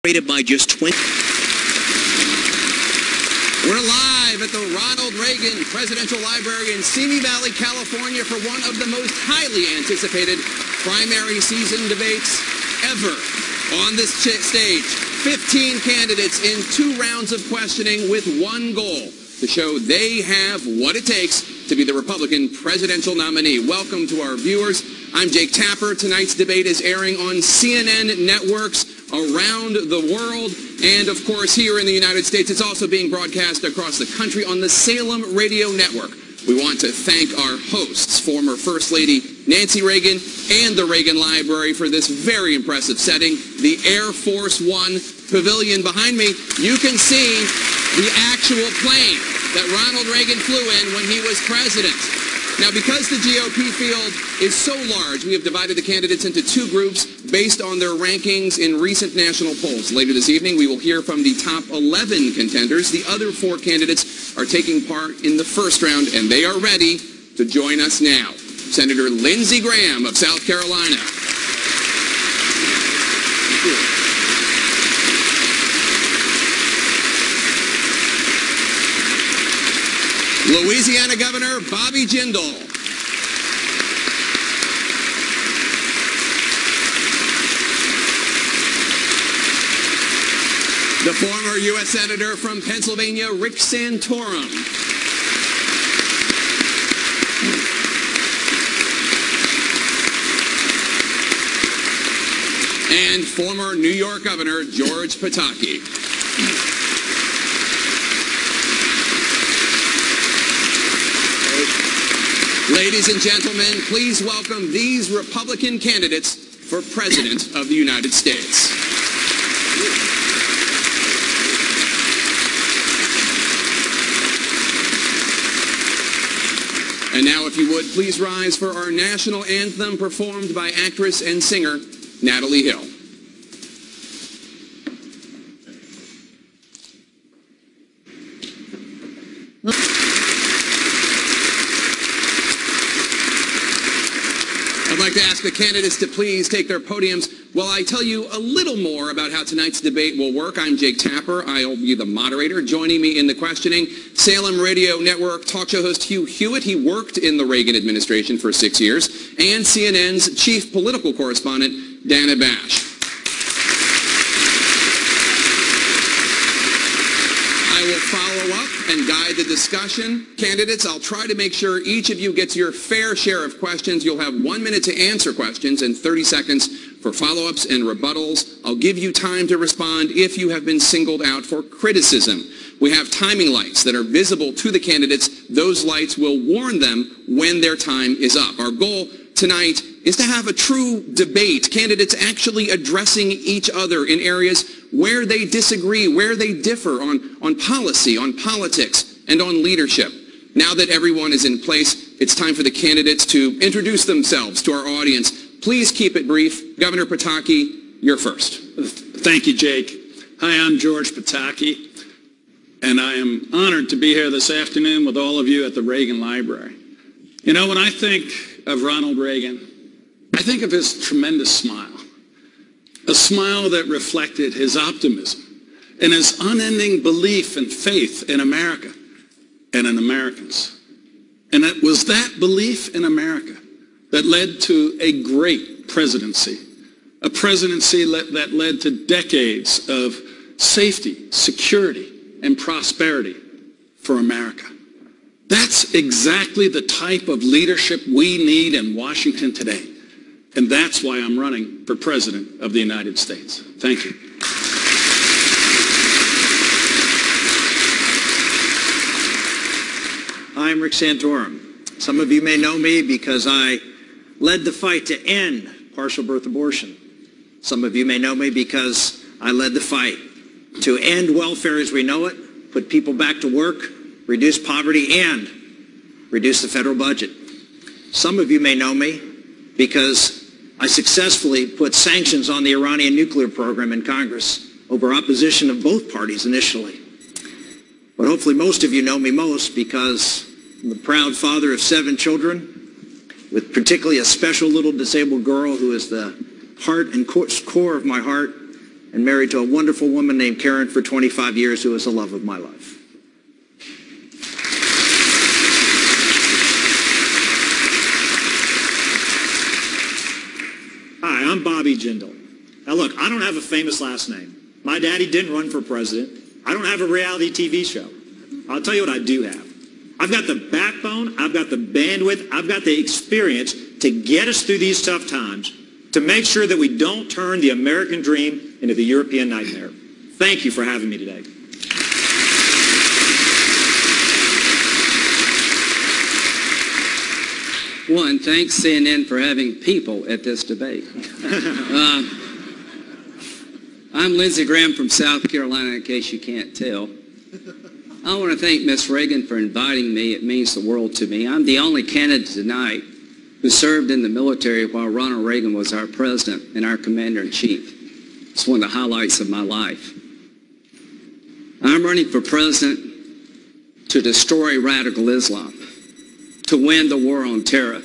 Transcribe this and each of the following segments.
rated by just 20. We're live at the Ronald Reagan Presidential Library in Simi Valley, California for one of the most highly anticipated primary season debates ever on this stage. 15 candidates in 2 rounds of questioning with one goal: to show they have what it takes to be the Republican presidential nominee. Welcome to our viewers. I'm Jake Tapper. Tonight's debate is airing on CNN networks around the world, and of course here in the United States. It's also being broadcast across the country on the Salem Radio Network. We want to thank our hosts, former First Lady Nancy Reagan and the Reagan Library, for this very impressive setting. The Air Force One pavilion behind me, you can see the actual plane that Ronald Reagan flew in when he was president. Now, because the GOP field is so large, we have divided the candidates into 2 groups based on their rankings in recent national polls. Later this evening, we will hear from the top 11 contenders. The other 4 candidates are taking part in the first round, and they are ready to join us now. Senator Lindsey Graham of South Carolina. Louisiana Governor Bobby Jindal. The former U.S. Senator from Pennsylvania, Rick Santorum. And former New York Governor George Pataki. Ladies and gentlemen, please welcome these Republican candidates for President of the United States. And now, if you would, please rise for our national anthem performed by actress and singer Natalie Hill. I'd like to ask the candidates to please take their podiums while I tell you a little more about how tonight's debate will work. I'm Jake Tapper. I'll be the moderator. Joining me in the questioning, Salem Radio Network talk show host Hugh Hewitt. He worked in the Reagan administration for 6 years. And CNN's chief political correspondent, Dana Bash. I will follow up and guide the discussion. Candidates, I'll try to make sure each of you gets your fair share of questions. You'll have 1 minute to answer questions and 30 seconds for follow-ups and rebuttals. I'll give you time to respond if you have been singled out for criticism. We have timing lights that are visible to the candidates. Those lights will warn them when their time is up. Our goal tonight is to have a true debate, candidates actually addressing each other in areas where they disagree, where they differ on policy, on politics, and on leadership. Now that everyone is in place, it's time for the candidates to introduce themselves to our audience. Please keep it brief. Governor Pataki, you're first. Thank you, Jake. Hi, I'm George Pataki, and I am honored to be here this afternoon with all of you at the Reagan Library. You know, when I think of Ronald Reagan, I think of his tremendous smile, a smile that reflected his optimism and his unending belief and faith in America and in Americans. And it was that belief in America that led to a great presidency, a presidency that led to decades of safety, security, and prosperity for America. That's exactly the type of leadership we need in Washington today. And that's why I'm running for President of the United States. Thank you. I'm Rick Santorum. Some of you may know me because I led the fight to end partial birth abortion. Some of you may know me because I led the fight to end welfare as we know it, put people back to work, reduce poverty, and reduce the federal budget. Some of you may know me because I successfully put sanctions on the Iranian nuclear program in Congress over opposition of both parties initially. But hopefully most of you know me most because I'm the proud father of 7 children, with particularly a special little disabled girl who is the heart and core of my heart, and married to a wonderful woman named Karen for 25 years, who is the love of my life. Hi, I'm Bobby Jindal. Now look, I don't have a famous last name. My daddy didn't run for president. I don't have a reality TV show. I'll tell you what I do have. I've got the backbone, I've got the bandwidth, I've got the experience to get us through these tough times, to make sure that we don't turn the American dream into the European nightmare. Thank you for having me today. One, thanks CNN for having people at this debate. I'm Lindsey Graham from South Carolina, in case you can't tell. I want to thank Ms. Reagan for inviting me. It means the world to me. I'm the only candidate tonight who served in the military while Ronald Reagan was our president and our commander-in-chief. It's one of the highlights of my life. I'm running for president to destroy radical Islam, to win the war on terror,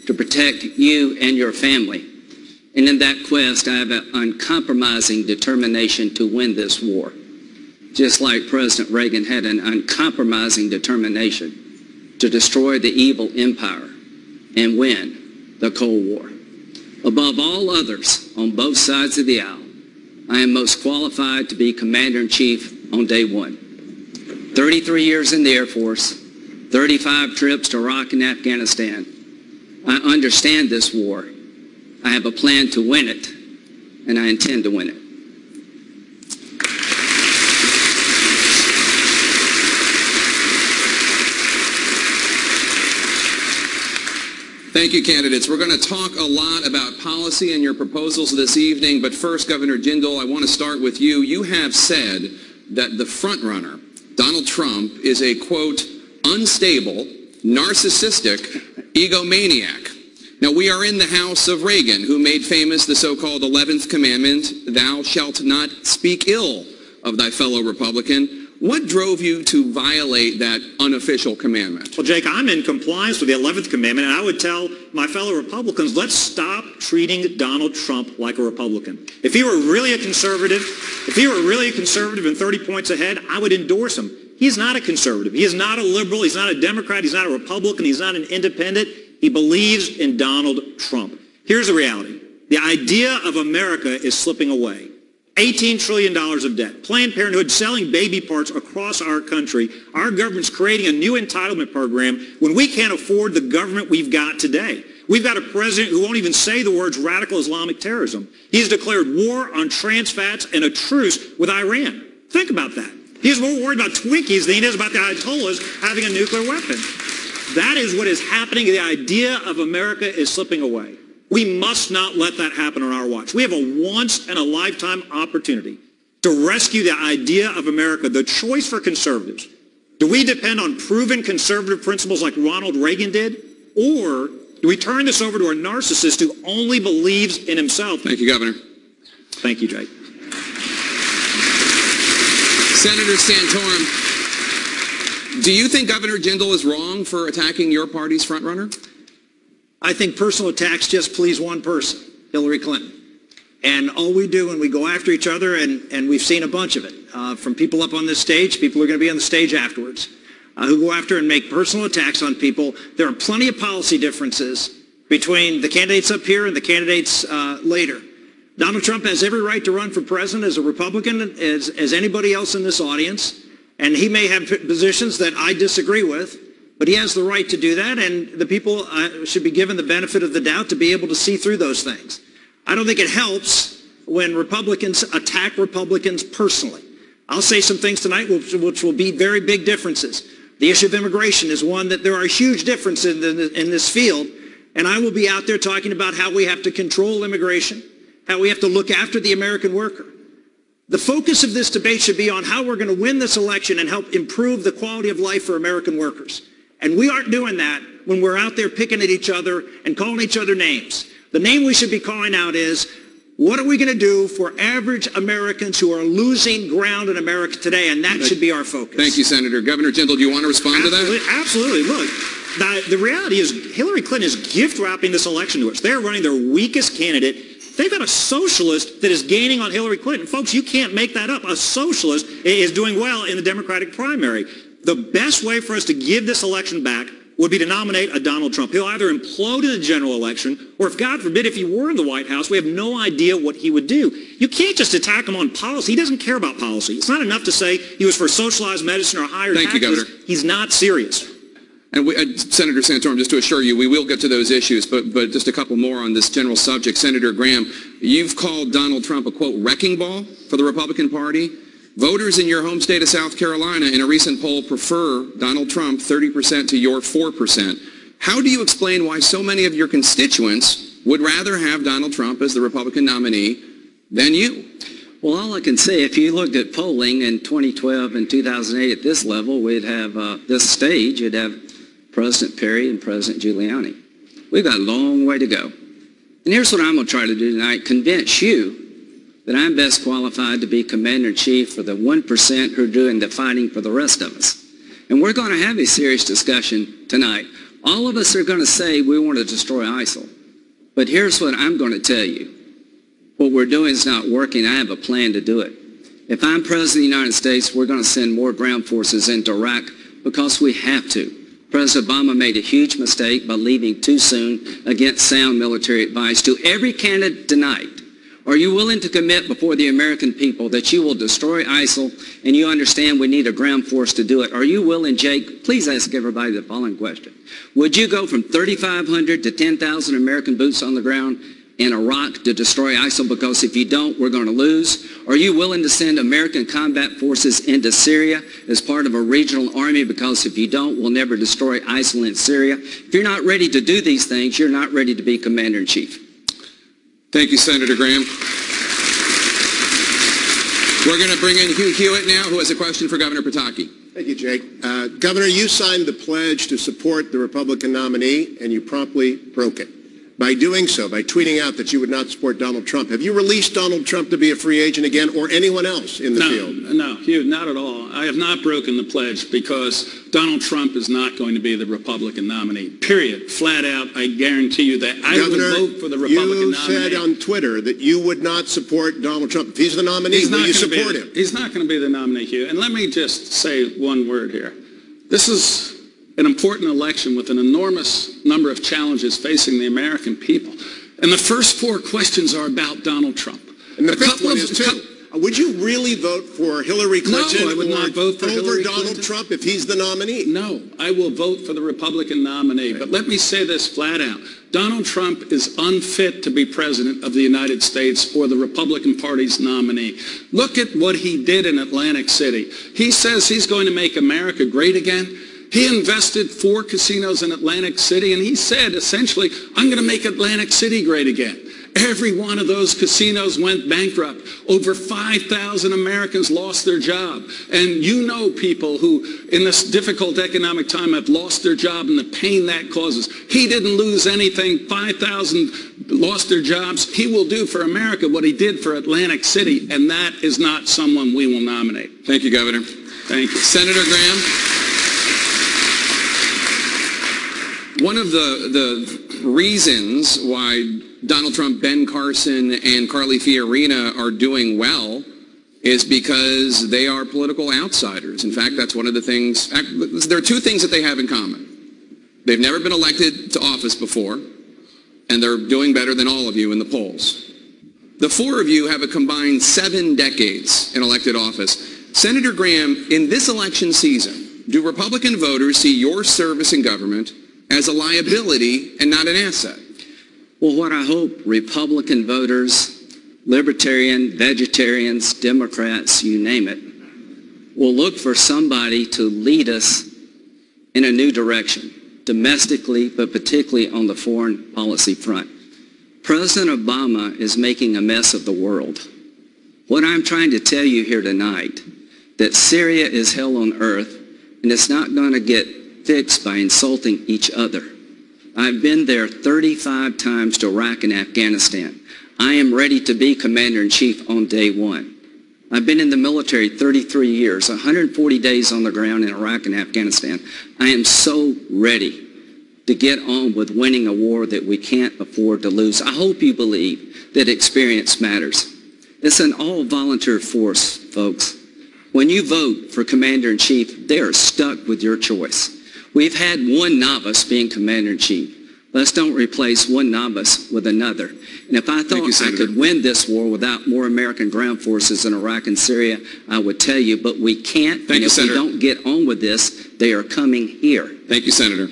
to protect you and your family. And in that quest, I have an uncompromising determination to win this war, just like President Reagan had an uncompromising determination to destroy the evil empire and win the Cold War. Above all others, on both sides of the aisle, I am most qualified to be Commander-in-Chief on day one. 33 years in the Air Force, 35 trips to Iraq and Afghanistan. I understand this war. I have a plan to win it, and I intend to win it. Thank you, candidates. We're going to talk a lot about policy and your proposals this evening, but first, Governor Jindal, I want to start with you. You have said that the frontrunner, Donald Trump, is a, quote, unstable, narcissistic egomaniac. Now, we are in the house of Reagan, who made famous the so-called 11th commandment, thou shalt not speak ill of thy fellow Republican. What drove you to violate that unofficial commandment? Well, Jake, I'm in compliance with the 11th commandment, and I would tell my fellow Republicans, let's stop treating Donald Trump like a Republican. If he were really a conservative, and 30 points ahead, I would endorse him. He's not a conservative. He is not a liberal. He's not a Democrat. He's not a Republican. He's not an independent. He believes in Donald Trump. Here's the reality. The idea of America is slipping away. $18 trillion of debt. Planned Parenthood selling baby parts across our country. Our government's creating a new entitlement program when we can't afford the government we've got today. We've got a president who won't even say the words radical Islamic terrorism. He's declared war on trans fats and a truce with Iran. Think about that. He's more worried about Twinkies than he is about the Ayatollahs having a nuclear weapon. That is what is happening. The idea of America is slipping away. We must not let that happen on our watch. We have a once-in-a-lifetime opportunity to rescue the idea of America, the choice for conservatives. Do we depend on proven conservative principles like Ronald Reagan did? Or do we turn this over to a narcissist who only believes in himself? Thank you, Governor. Thank you, Jake. Senator Santorum, do you think Governor Jindal is wrong for attacking your party's frontrunner? I think personal attacks just please one person, Hillary Clinton. And all we do when we go after each other, and we've seen a bunch of it, from people up on this stage, people who are going to be on the stage afterwards, who go after and make personal attacks on people. There are plenty of policy differences between the candidates up here and the candidates later. Donald Trump has every right to run for president as a Republican as anybody else in this audience, and he may have positions that I disagree with, but he has the right to do that, and the people should be given the benefit of the doubt to be able to see through those things. I don't think it helps when Republicans attack Republicans personally. I'll say some things tonight which will be very big differences. The issue of immigration is one that there are huge differences in this field, and I will be out there talking about how we have to control immigration, how we have to look after the American worker. The focus of this debate should be on how we're going to win this election and help improve the quality of life for American workers. And we aren't doing that when we're out there picking at each other and calling each other names. The name we should be calling out is, what are we going to do for average Americans who are losing ground in America today? And that should be our focus. Thank you, Senator. Governor Jindal, do you want to respond to that? Absolutely. Look, the reality is Hillary Clinton is gift-wrapping this election to us. They're running their weakest candidate They've got a socialist that is gaining on Hillary Clinton. Folks, you can't make that up. A socialist is doing well in the Democratic primary. The best way for us to give this election back would be to nominate a Donald Trump. He'll either implode in the general election, or if God forbid, if he were in the White House, we have no idea what he would do. You can't just attack him on policy. He doesn't care about policy. It's not enough to say he was for socialized medicine or higher taxes. Thank you, Governor. He's not serious. And Senator Santorum, just to assure you, we will get to those issues, but just a couple more on this general subject. Senator Graham, you've called Donald Trump a, quote, wrecking ball for the Republican Party. Voters in your home state of South Carolina in a recent poll prefer Donald Trump 30% to your 4%. How do you explain why so many of your constituents would rather have Donald Trump as the Republican nominee than you? Well, all I can say, if you looked at polling in 2012 and 2008 at this level, we'd have this stage, you'd have President Perry and President Giuliani. We've got a long way to go. And here's what I'm going to try to do tonight, convince you that I'm best qualified to be Commander-in-Chief for the 1% who are doing the fighting for the rest of us. And we're going to have a serious discussion tonight. All of us are going to say we want to destroy ISIL. But here's what I'm going to tell you. What we're doing is not working. I have a plan to do it. If I'm President of the United States, we're going to send more ground forces into Iraq because we have to. President Obama made a huge mistake by leaving too soon against sound military advice. To every candidate tonight, are you willing to commit before the American people that you will destroy ISIL and you understand we need a ground force to do it? Are you willing, Jake? Please ask everybody the following question. Would you go from 3,500 to 10,000 American boots on the ground in Iraq to destroy ISIL? Because if you don't, we're going to lose. Are you willing to send American combat forces into Syria as part of a regional army? Because if you don't, we'll never destroy ISIL in Syria. If you're not ready to do these things, you're not ready to be Commander-in-Chief. Thank you, Senator Graham. We're going to bring in Hugh Hewitt now, who has a question for Governor Pataki. Thank you, Jake. Governor, you signed the pledge to support the Republican nominee, and you promptly broke it. By doing so, by tweeting out that you would not support Donald Trump, have you released Donald Trump to be a free agent again, or anyone else in the field? No, Hugh, not at all. I have not broken the pledge because Donald Trump is not going to be the Republican nominee, period. Flat out, I guarantee you that. I will vote for the Republican nominee. You said on Twitter that you would not support Donald Trump. If he's the nominee, will you support him? He's not going to be the nominee, Hugh. And let me just say one word here. This is an important election with an enormous number of challenges facing the American people. And the first four questions are about Donald Trump. And the fifth one is, too, would you really vote for Hillary Clinton no, I would not vote for over Hillary Donald Clinton. Trump if he's the nominee? No, I will vote for the Republican nominee. But let me say this flat out. Donald Trump is unfit to be president of the United States or the Republican Party's nominee. Look at what he did in Atlantic City. He says he's going to make America great again. He invested 4 casinos in Atlantic City, and he said, essentially, I'm going to make Atlantic City great again. Every one of those casinos went bankrupt. Over 5,000 Americans lost their job. And you know people who, in this difficult economic time, have lost their job and the pain that causes. He didn't lose anything. 5,000 lost their jobs. He will do for America what he did for Atlantic City, and that is not someone we will nominate. Thank you, Governor. Thank you. Senator Graham. One of the reasons why Donald Trump, Ben Carson, and Carly Fiorina are doing well is because they are political outsiders. In fact, that's one of the things. There are 2 things that they have in common. They've never been elected to office before, and they're doing better than all of you in the polls. The 4 of you have a combined 7 decades in elected office. Senator Graham, in this election season, do Republican voters see your service in government as a liability and not an asset? Well, what I hope Republican voters, libertarian, vegetarians, Democrats, you name it, will look for somebody to lead us in a new direction, domestically, but particularly on the foreign policy front. President Obama is making a mess of the world. What I'm trying to tell you here tonight, that Syria is hell on earth, and it's not going to get fixed by insulting each other. I've been there 35 times to Iraq and Afghanistan. I am ready to be Commander-in-Chief on day 1. I've been in the military 33 years, 140 days on the ground in Iraq and Afghanistan. I am so ready to get on with winning a war that we can't afford to lose. I hope you believe that experience matters. It's an all-volunteer force, folks. When you vote for Commander-in-Chief, they are stuck with your choice. We've had one novice being Commander-in-Chief. Let's don't replace one novice with another. And if I thought I could win this war without more American ground forces in Iraq and Syria, I would tell you, but we can't. Thank you, Senator. If we don't get on with this, they are coming here. Thank you, Senator.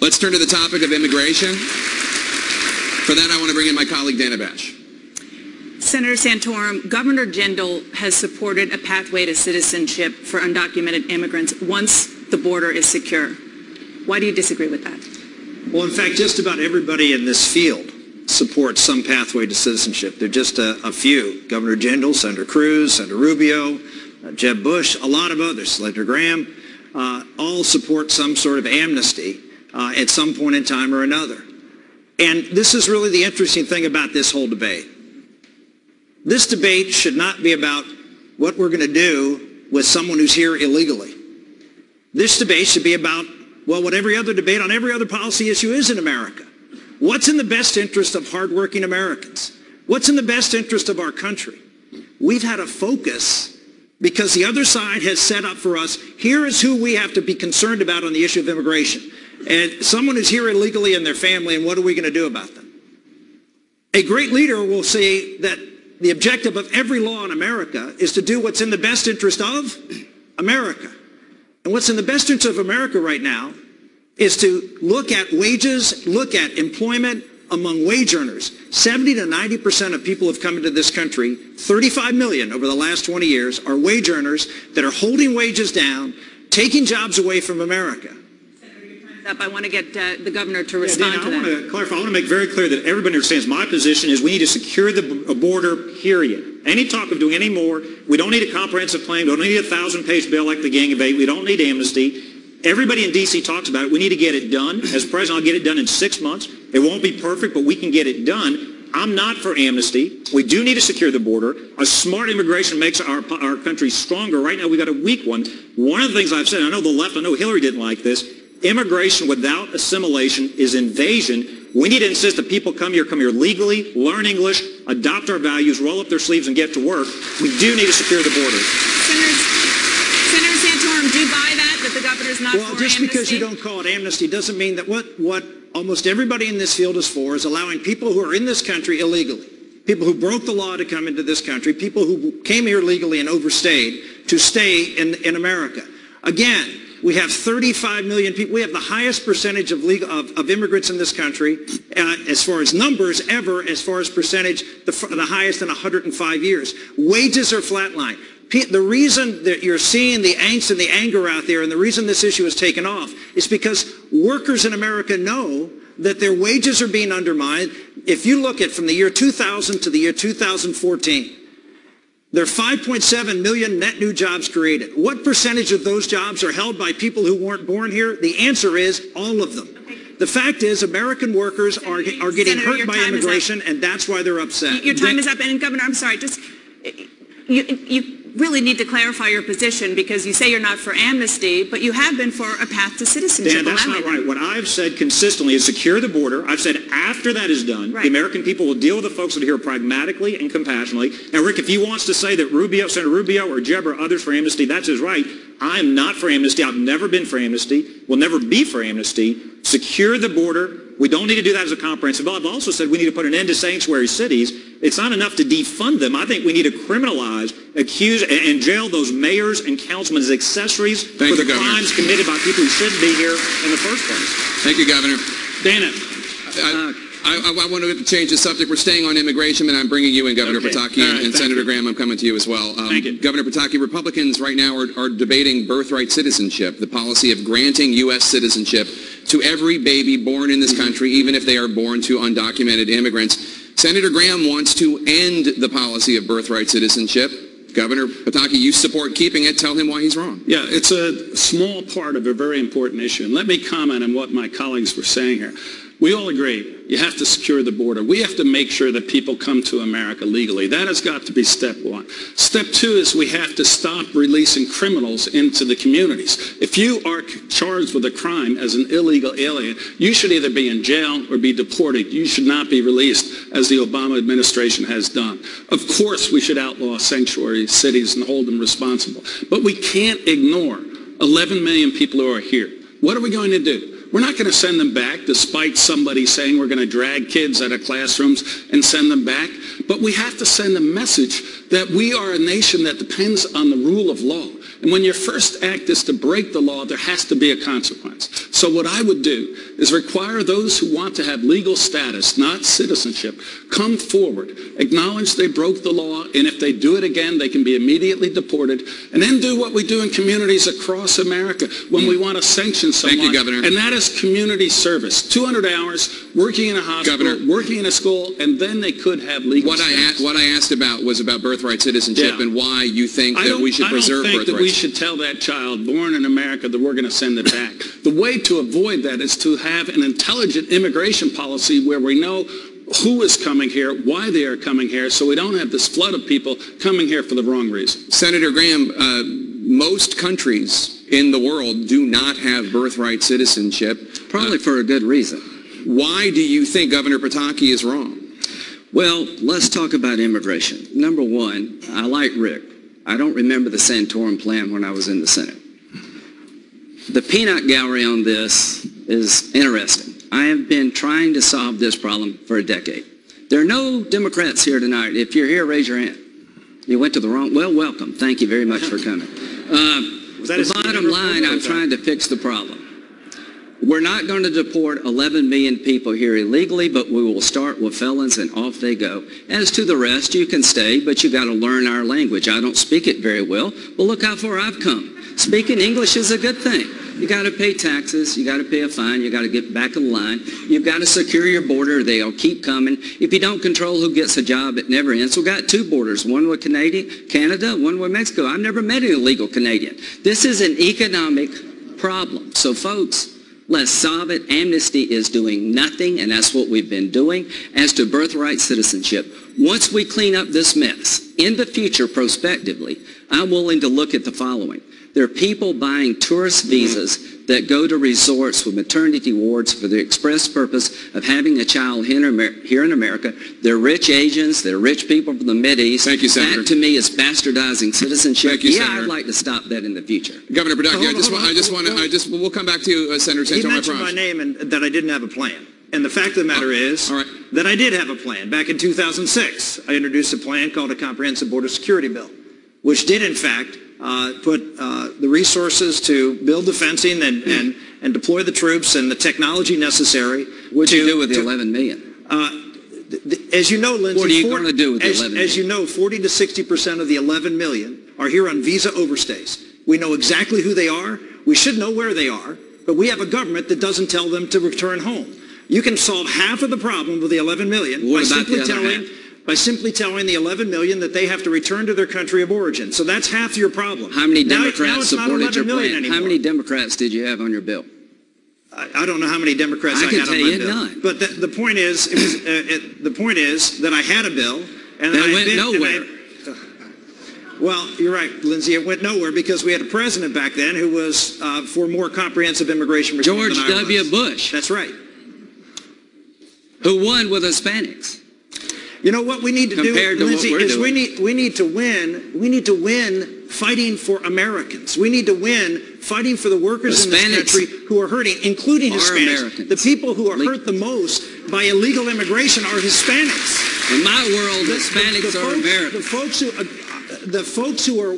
Let's turn to the topic of immigration. For that, I want to bring in my colleague, Dana Bash. Senator Santorum, Governor Jindal has supported a pathway to citizenship for undocumented immigrants once the border is secure. Why do you disagree with that? Well, in fact, just about everybody in this field supports some pathway to citizenship. There are just a few. Governor Jindal, Senator Cruz, Senator Rubio, Jeb Bush, a lot of others, Senator Graham, all support some sort of amnesty at some point in time or another. And this is really the interesting thing about this whole debate. This debate should not be about what we're going to do with someone who's here illegally. This debate should be about, well, what every other debate on every other policy issue is in America. What's in the best interest of hardworking Americans? What's in the best interest of our country? We've had a focus because the other side has set up for us, here is who we have to be concerned about on the issue of immigration. And someone who's here illegally and their family, and what are we going to do about them? A great leader will say that the objective of every law in America is to do what's in the best interest of America. And what's in the best interest of America right now is to look at wages, look at employment among wage earners. 70 to 90% of people who have come into this country, 35 million over the last 20 years, are wage earners that are holding wages down, taking jobs away from America. Up. I want to get the governor to respond to that. I want to clarify. I want to make very clear that everybody understands my position is we need to secure the border, period. Any talk of doing any more, we don't need a comprehensive plan. We don't need a 1,000-page bill like the Gang of Eight. We don't need amnesty. Everybody in D.C. talks about it. We need to get it done. As president, I'll get it done in 6 months. It won't be perfect, but we can get it done. I'm not for amnesty. We do need to secure the border. A smart immigration makes our country stronger. Right now, we've got a weak one. One of the things I've said, I know the left, I know Hillary didn't like this, immigration without assimilation is invasion. We need to insist that people come here legally, learn English, adopt our values, roll up their sleeves, and get to work. We do need to secure the border. Senator Santorum, do you buy that the governor's not for amnesty? Well, just because you don't call it amnesty doesn't mean that what almost everybody in this field is for is allowing people who are in this country illegally, people who broke the law to come into this country, people who came here legally and overstayed, to stay in America. Again, we have 35 million people. We have the highest percentage of immigrants in this country, as far as numbers ever, as far as percentage, the highest in 105 years. Wages are flatlined. The reason that you're seeing the angst and the anger out there, and the reason this issue has taken off, is because workers in America know that their wages are being undermined. If you look at from the year 2000 to the year 2014, there are 5.7 million net new jobs created. What percentage of those jobs are held by people who weren't born here? The answer is all of them. Okay. The fact is American workers are getting hurt by immigration, and that's why they're upset. Your time is up. And Governor, I'm sorry, just you really need to clarify your position because you say you're not for amnesty, but you have been for a path to citizenship. Dan, that's not right. What I've said consistently is secure the border. I've said after that is done, the American people will deal with the folks that are here pragmatically and compassionately. And Rick, if he wants to say that Senator Rubio or Jeb or others for amnesty, that's his right. I'm not for amnesty. I've never been for amnesty. Will never be for amnesty. Secure the border. We don't need to do that as a comprehensive bill. I've also said we need to put an end to sanctuary cities. It's not enough to defund them. I think we need to criminalize, accuse, and jail those mayors and councilmen as accessories for the crimes committed by people who shouldn't be here in the first place. Thank you, Governor. Dana. I want to change the subject. We're staying on immigration, and I'm bringing you in, Governor Pataki, and Senator Graham, I'm coming to you as well. Thank you. Governor Pataki, Republicans right now are debating birthright citizenship, the policy of granting U.S. citizenship to every baby born in this country, even if they are born to undocumented immigrants. Senator Graham wants to end the policy of birthright citizenship. Governor Pataki, you support keeping it. Tell him why he's wrong. Yeah, it's a small part of a very important issue. And let me comment on what my colleagues were saying here. We all agree you have to secure the border. We have to make sure that people come to America legally. That has got to be step one. Step two is we have to stop releasing criminals into the communities. If you are charged with a crime as an illegal alien, you should either be in jail or be deported. You should not be released, as the Obama administration has done. Of course, we should outlaw sanctuary cities and hold them responsible. But we can't ignore 11 million people who are here. What are we going to do? We're not going to send them back despite somebody saying we're going to drag kids out of classrooms and send them back. But we have to send a message that we are a nation that depends on the rule of law. And when your first act is to break the law, there has to be a consequence. So what I would do is require those who want to have legal status, not citizenship, come forward, acknowledge they broke the law, and if they do it again, they can be immediately deported, and then do what we do in communities across America when we want to sanction someone. Thank you, Governor. And that is community service. 200 hours, working in a hospital, Governor, working in a school, and then they could have legal status. What I asked about was about birthright citizenship and why you think that we should preserve birthright. I don't think that we should tell that child born in America that we're going to send it back. The way to avoid that is to have an intelligent immigration policy where we know who is coming here, why they are coming here, so we don't have this flood of people coming here for the wrong reason. Senator Graham, most countries in the world do not have birthright citizenship. Probably for a good reason. Why do you think Governor Pataki is wrong? Well, let's talk about immigration. Number one, I like Rick. I don't remember the Santorum plan when I was in the Senate. The peanut gallery on this is interesting. I have been trying to solve this problem for a decade. There are no Democrats here tonight. If you're here, raise your hand. You went to the wrong, well, welcome. Thank you very much for coming. The bottom line, I'm trying to fix the problem. We're not going to deport 11 million people here illegally, but we will start with felons and off they go. As to the rest, you can stay, but you got to learn our language. I don't speak it very well, but look how far I've come. Speaking English is a good thing. You got to pay taxes, you got to pay a fine, you got to get back in line, you've got to secure your border, they'll keep coming. If you don't control who gets a job, it never ends. We've got two borders, one with Canada, one with Mexico. I've never met an illegal Canadian. This is an economic problem. So folks, let's solve it. Amnesty is doing nothing, and that's what we've been doing. As to birthright citizenship, once we clean up this mess, in the future, prospectively, I'm willing to look at the following. There are people buying tourist visas that go to resorts with maternity wards for the express purpose of having a child here in America. They're rich Asians. They're rich people from the Mideast. Thank you, Senator. That, to me, is bastardizing citizenship. Thank you, Senator. I'd like to stop that in the future. Governor Pataki, we'll come back to you, Senator Santorum. He mentioned my name and that I didn't have a plan. And the fact of the matter is that I did have a plan. Back in 2006, I introduced a plan called a Comprehensive Border Security Bill, which did, in fact, put the resources to build the fencing and deploy the troops and the technology necessary. What do you do with the 11 million? As you know, Lindsay, what are you going to do with the 11 million? As you know, 40 to 60% of the 11 million are here on visa overstays. We know exactly who they are. We should know where they are, but we have a government that doesn't tell them to return home. You can solve half of the problem with the 11 million by simply telling the 11 million that they have to return to their country of origin. So that's half your problem. How many Democrats supported your plan? Anymore. How many Democrats did you have on your bill? I don't know how many Democrats I had on my bill. I can tell you none. But the point is, the point is that I had a bill and that went nowhere. Well, you're right, Lindsay. It went nowhere because we had a president back then who was for more comprehensive immigration reform George than I W. was. Bush. That's right. Who won with Hispanics? You know what we need to do, Lindsay, is we need to win. We need to win fighting for Americans. We need to win fighting for the workers in this country who are hurting, including Hispanics. Americans. The people who are hurt the most by illegal immigration are Hispanics. In my world, Hispanics are Americans. The folks who are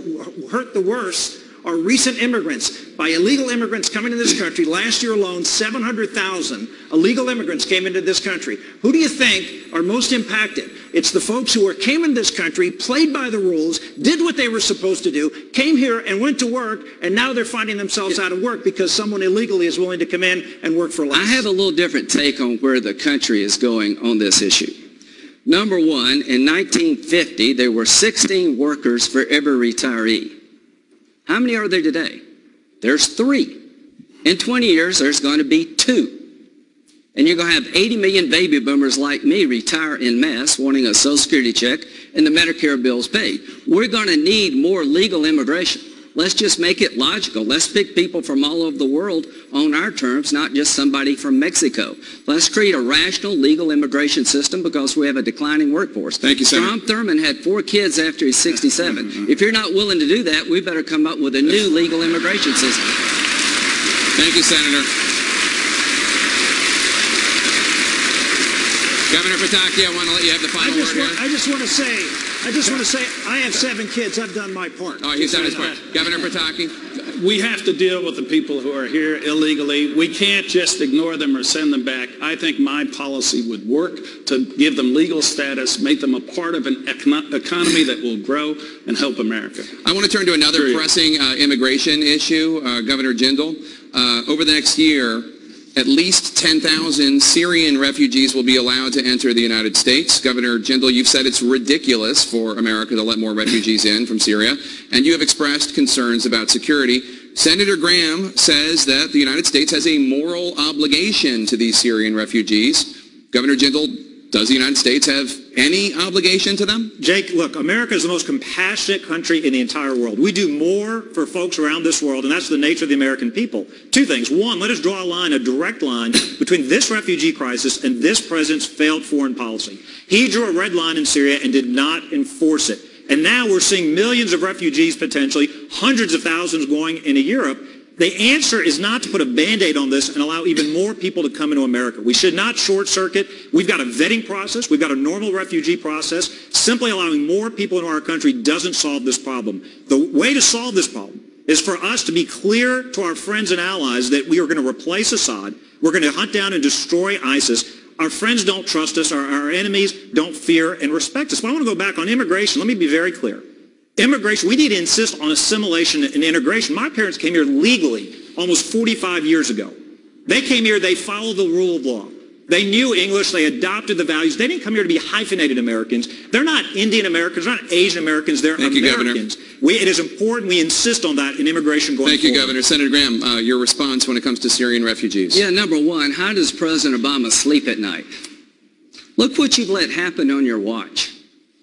hurt the worst are recent immigrants. By illegal immigrants coming to this country, last year alone, 700,000 illegal immigrants came into this country. Who do you think are most impacted? It's the folks who came into this country, played by the rules, did what they were supposed to do, came here and went to work, and now they're finding themselves out of work because someone illegally is willing to come in and work for less. I have a little different take on where the country is going on this issue. Number one, in 1950, there were 16 workers for every retiree. How many are there today? There's 3. In 20 years, there's going to be 2. And you're going to have 80 million baby boomers like me retire en masse wanting a Social Security check and the Medicare bills paid. We're going to need more legal immigration. Let's just make it logical. Let's pick people from all over the world on our terms, not just somebody from Mexico. Let's create a rational legal immigration system because we have a declining workforce. Thank you, Senator. Strom Thurmond had 4 kids after he's 67. If you're not willing to do that, we better come up with a new legal immigration system. Thank you, Senator. Governor Pataki, I want to let you have the final word here. I just want to say, I have 7 kids. I've done my part. Oh, he's done his part. Governor Pataki. We have to deal with the people who are here illegally. We can't just ignore them or send them back. I think my policy would work to give them legal status, make them a part of an economy that will grow and help America. I want to turn to another pressing immigration issue, Governor Jindal. Over the next year, at least 10,000 Syrian refugees will be allowed to enter the United States. Governor Jindal, you've said it's ridiculous for America to let more refugees in from Syria, and you have expressed concerns about security. Senator Graham says that the United States has a moral obligation to these Syrian refugees. Governor Jindal, does the United States have any obligation to them? Jake, look, America is the most compassionate country in the entire world. We do more for folks around this world, and that's the nature of the American people. 2 things. 1, let us draw a line, a direct line, between this refugee crisis and this president's failed foreign policy. He drew a red line in Syria and did not enforce it. And now we're seeing millions of refugees potentially, hundreds of thousands going into Europe. The answer is not to put a Band-Aid on this and allow even more people to come into America. We should not short-circuit. We've got a vetting process. We've got a normal refugee process. Simply allowing more people into our country doesn't solve this problem. The way to solve this problem is for us to be clear to our friends and allies that we are going to replace Assad. We're going to hunt down and destroy ISIS. Our friends don't trust us. Our enemies don't fear and respect us. But I want to go back on immigration. Let me be very clear. Immigration, we need to insist on assimilation and integration. My parents came here legally almost 45 years ago. They came here, they followed the rule of law. They knew English, they adopted the values. They didn't come here to be hyphenated Americans. They're not Indian Americans, they're not Asian Americans, they're Americans. It is important we insist on that in immigration going forward. Thank you, Governor. Senator Graham, your response when it comes to Syrian refugees. Yeah, number 1, how does President Obama sleep at night? Look what you've let happen on your watch.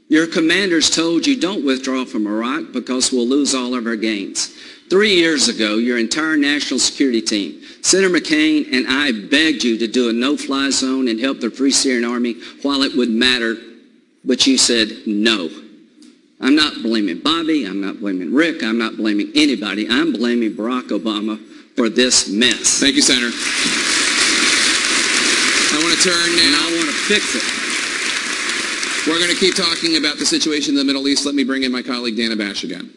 Your commanders told you don't withdraw from Iraq because we'll lose all of our gains. 3 years ago, your entire national security team, Senator McCain and I begged you to do a no-fly zone and help the Free Syrian Army while it would matter, but you said no. I'm not blaming Bobby, I'm not blaming Rick, I'm not blaming anybody. I'm blaming Barack Obama for this mess. Thank you, Senator. I want to turn now. And I want to fix it. We're going to keep talking about the situation in the Middle East. Let me bring in my colleague Dana Bash again.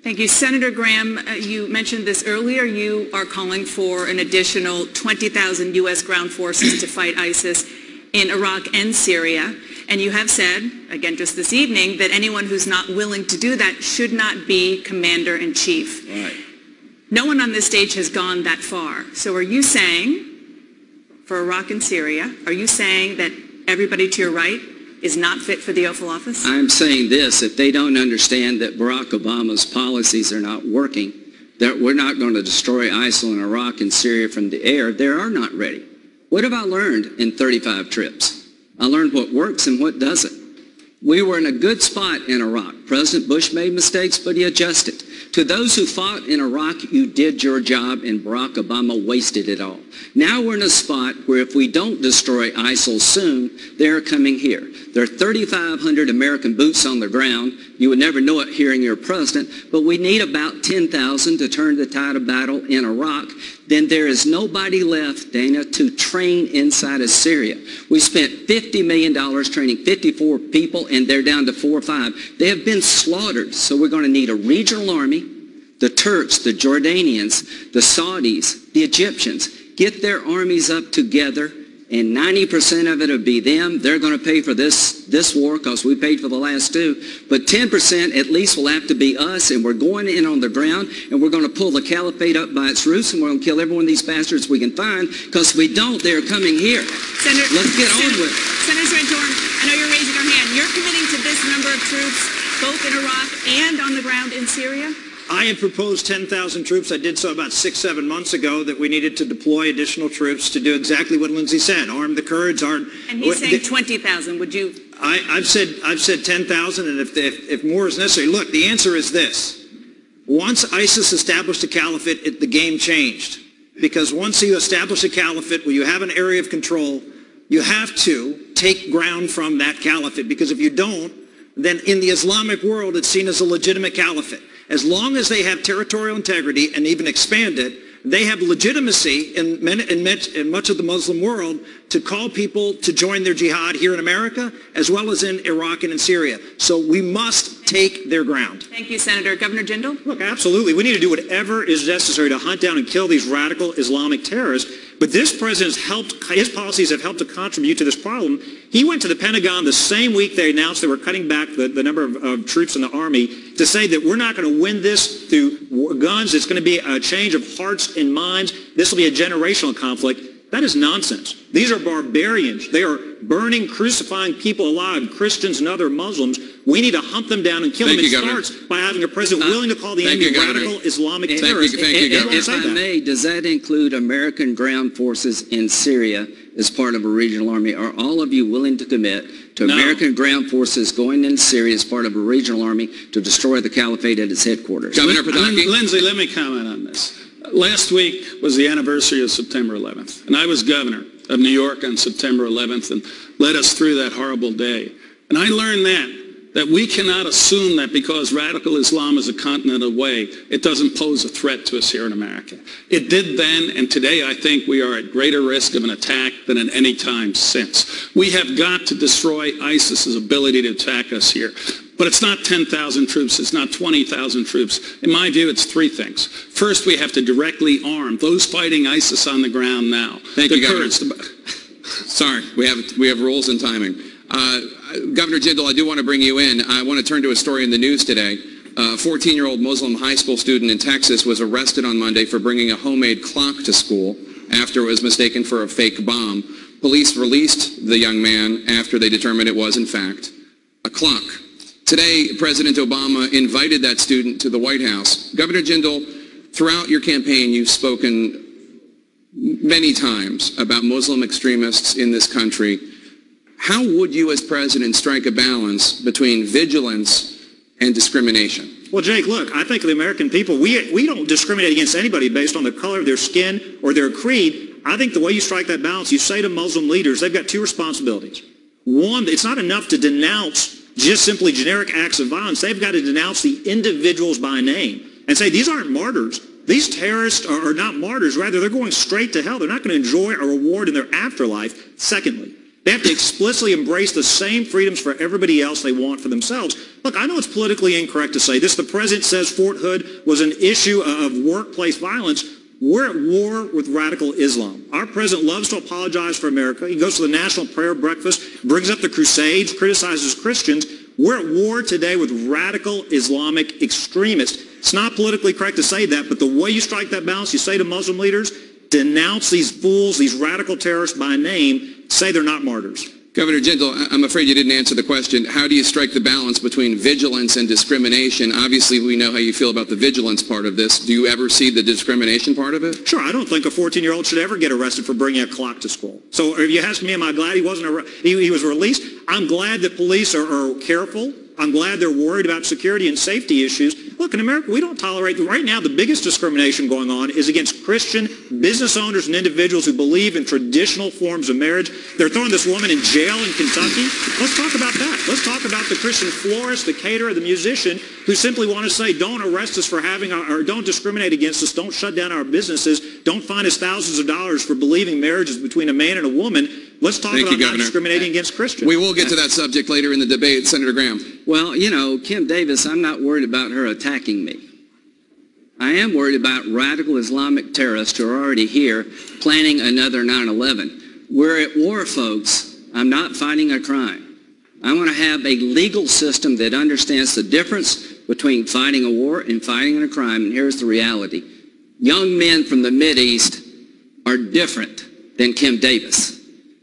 Thank you. Senator Graham, you mentioned this earlier. You are calling for an additional 20,000 U.S. ground forces to fight ISIS in Iraq and Syria. And you have said, again just this evening, that anyone who's not willing to do that should not be commander-in-chief. Right. No one on this stage has gone that far. So are you saying, for Iraq and Syria, are you saying that everybody to your right is not fit for the Oval Office? I'm saying this, if they don't understand that Barack Obama's policies are not working, that we're not going to destroy ISIL in Iraq and Syria from the air, they are not ready. What have I learned in 35 trips? I learned what works and what doesn't. We were in a good spot in Iraq. President Bush made mistakes, but he adjusted. To those who fought in Iraq, you did your job, and Barack Obama wasted it all. Now we're in a spot where if we don't destroy ISIL soon, they're coming here. There are 3,500 American boots on the ground. You would never know it hearing your president, but we need about 10,000 to turn the tide of battle in Iraq. Then there is nobody left, Dana, to train inside of Syria. We spent $50 million training 54 people, and they're down to 4 or 5. They have been slaughtered, so we're going to need a regional army. The Turks, the Jordanians, the Saudis, the Egyptians, get their armies up together, and 90% of it will be them. They're going to pay for this war because we paid for the last 2. But 10% at least will have to be us, and we're going in on the ground, and we're going to pull the caliphate up by its roots, and we're going to kill every one of these bastards we can find, because if we don't, they're coming here. Let's get on with it. Senator Santorum, I know you're raising your hand. You're committing to this number of troops, both in Iraq and on the ground in Syria? I had proposed 10,000 troops. I did so about 6-7 months ago, that we needed to deploy additional troops to do exactly what Lindsey said, arm the Kurds. And he's saying 20,000. Would you? I've said 10,000, and if more is necessary. Look, the answer is this. Once ISIS established a caliphate, the game changed. Because once you establish a caliphate where you have an area of control, you have to take ground from that caliphate. Because if you don't, then in the Islamic world, it's seen as a legitimate caliphate. As long as they have territorial integrity and even expand it, they have legitimacy in much of the Muslim world to call people to join their jihad here in America, as well as in Iraq and in Syria. So we must take their ground. Thank you, Senator. Governor Jindal? Look, absolutely. We need to do whatever is necessary to hunt down and kill these radical Islamic terrorists. But this president's his policies have helped to contribute to this problem. He went to the Pentagon the same week they announced they were cutting back the number of troops in the Army to say that we're not going to win this through guns. It's going to be a change of hearts and minds. This will be a generational conflict. That is nonsense. These are barbarians. They are burning, crucifying people alive, Christians and other Muslims. We need to hunt them down and kill them. It starts by having a president willing to call the enemy radical Islamic terrorists. If I may, does that include American ground forces in Syria as part of a regional army? Are all of you willing to commit to American ground forces going into Syria as part of a regional army to destroy the caliphate at its headquarters? Governor Pataki? Lindsey, let me comment on this. Last week was the anniversary of September 11th, and I was governor of New York on September 11th and led us through that horrible day. And I learned that we cannot assume that because radical Islam is a continent away, it doesn't pose a threat to us here in America. It did then, and today I think we are at greater risk of an attack than at any time since. We have got to destroy ISIS's ability to attack us here. But it's not 10,000 troops. It's not 20,000 troops. In my view, it's three things. First, we have to directly arm those fighting ISIS on the ground now. Thank you, Governor. Sorry, we have rules and timing. Governor Jindal, I do want to bring you in. I want to turn to a story in the news today. A 14-year-old Muslim high school student in Texas was arrested on Monday for bringing a homemade clock to school after it was mistaken for a fake bomb. Police released the young man after they determined it was, in fact, a clock. Today, President Obama invited that student to the White House. Governor Jindal, throughout your campaign, you've spoken many times about Muslim extremists in this country. How would you as president strike a balance between vigilance and discrimination? Well, Jake, look, I think the American people, we don't discriminate against anybody based on the color of their skin or their creed. I think the way you strike that balance, you say to Muslim leaders, they've got two responsibilities. One, it's not enough to denounce just simply generic acts of violence. They've got to denounce the individuals by name and say, these aren't martyrs. These terrorists are not martyrs. Rather, they're going straight to hell. They're not going to enjoy a reward in their afterlife. Secondly, they have to explicitly embrace the same freedoms for everybody else they want for themselves. Look, I know it's politically incorrect to say this. The president says Fort Hood was an issue of workplace violence. We're at war with radical Islam. Our president loves to apologize for America. He goes to the National Prayer Breakfast, brings up the Crusades, criticizes Christians. We're at war today with radical Islamic extremists. It's not politically correct to say that, but the way you strike that balance, you say to Muslim leaders, denounce these fools, these radical terrorists by name, say they're not martyrs. Governor Jindal, I'm afraid you didn't answer the question. How do you strike the balance between vigilance and discrimination? Obviously, we know how you feel about the vigilance part of this. Do you ever see the discrimination part of it? Sure. I don't think a 14-year-old should ever get arrested for bringing a clock to school. So if you ask me, am I glad he wasn't he was released? I'm glad that police are careful. I'm glad they're worried about security and safety issues. Look, in America, we don't tolerate, right now, the biggest discrimination going on is against Christian business owners and individuals who believe in traditional forms of marriage. They're throwing this woman in jail in Kentucky. Let's talk about that. Let's talk about the Christian florist, the caterer, the musician, who simply want to say, don't arrest us for having, or don't discriminate against us, don't shut down our businesses, don't fine us thousands of dollars for believing marriage is between a man and a woman. Let's talk about not discriminating against Christians. We will get to that subject later in the debate. Senator Graham. Well, you know, Kim Davis, I'm not worried about her attacking me. I am worried about radical Islamic terrorists who are already here planning another 9/11. We're at war, folks. I'm not fighting a crime. I want to have a legal system that understands the difference between fighting a war and fighting a crime. And here's the reality. Young men from the Mideast are different than Kim Davis.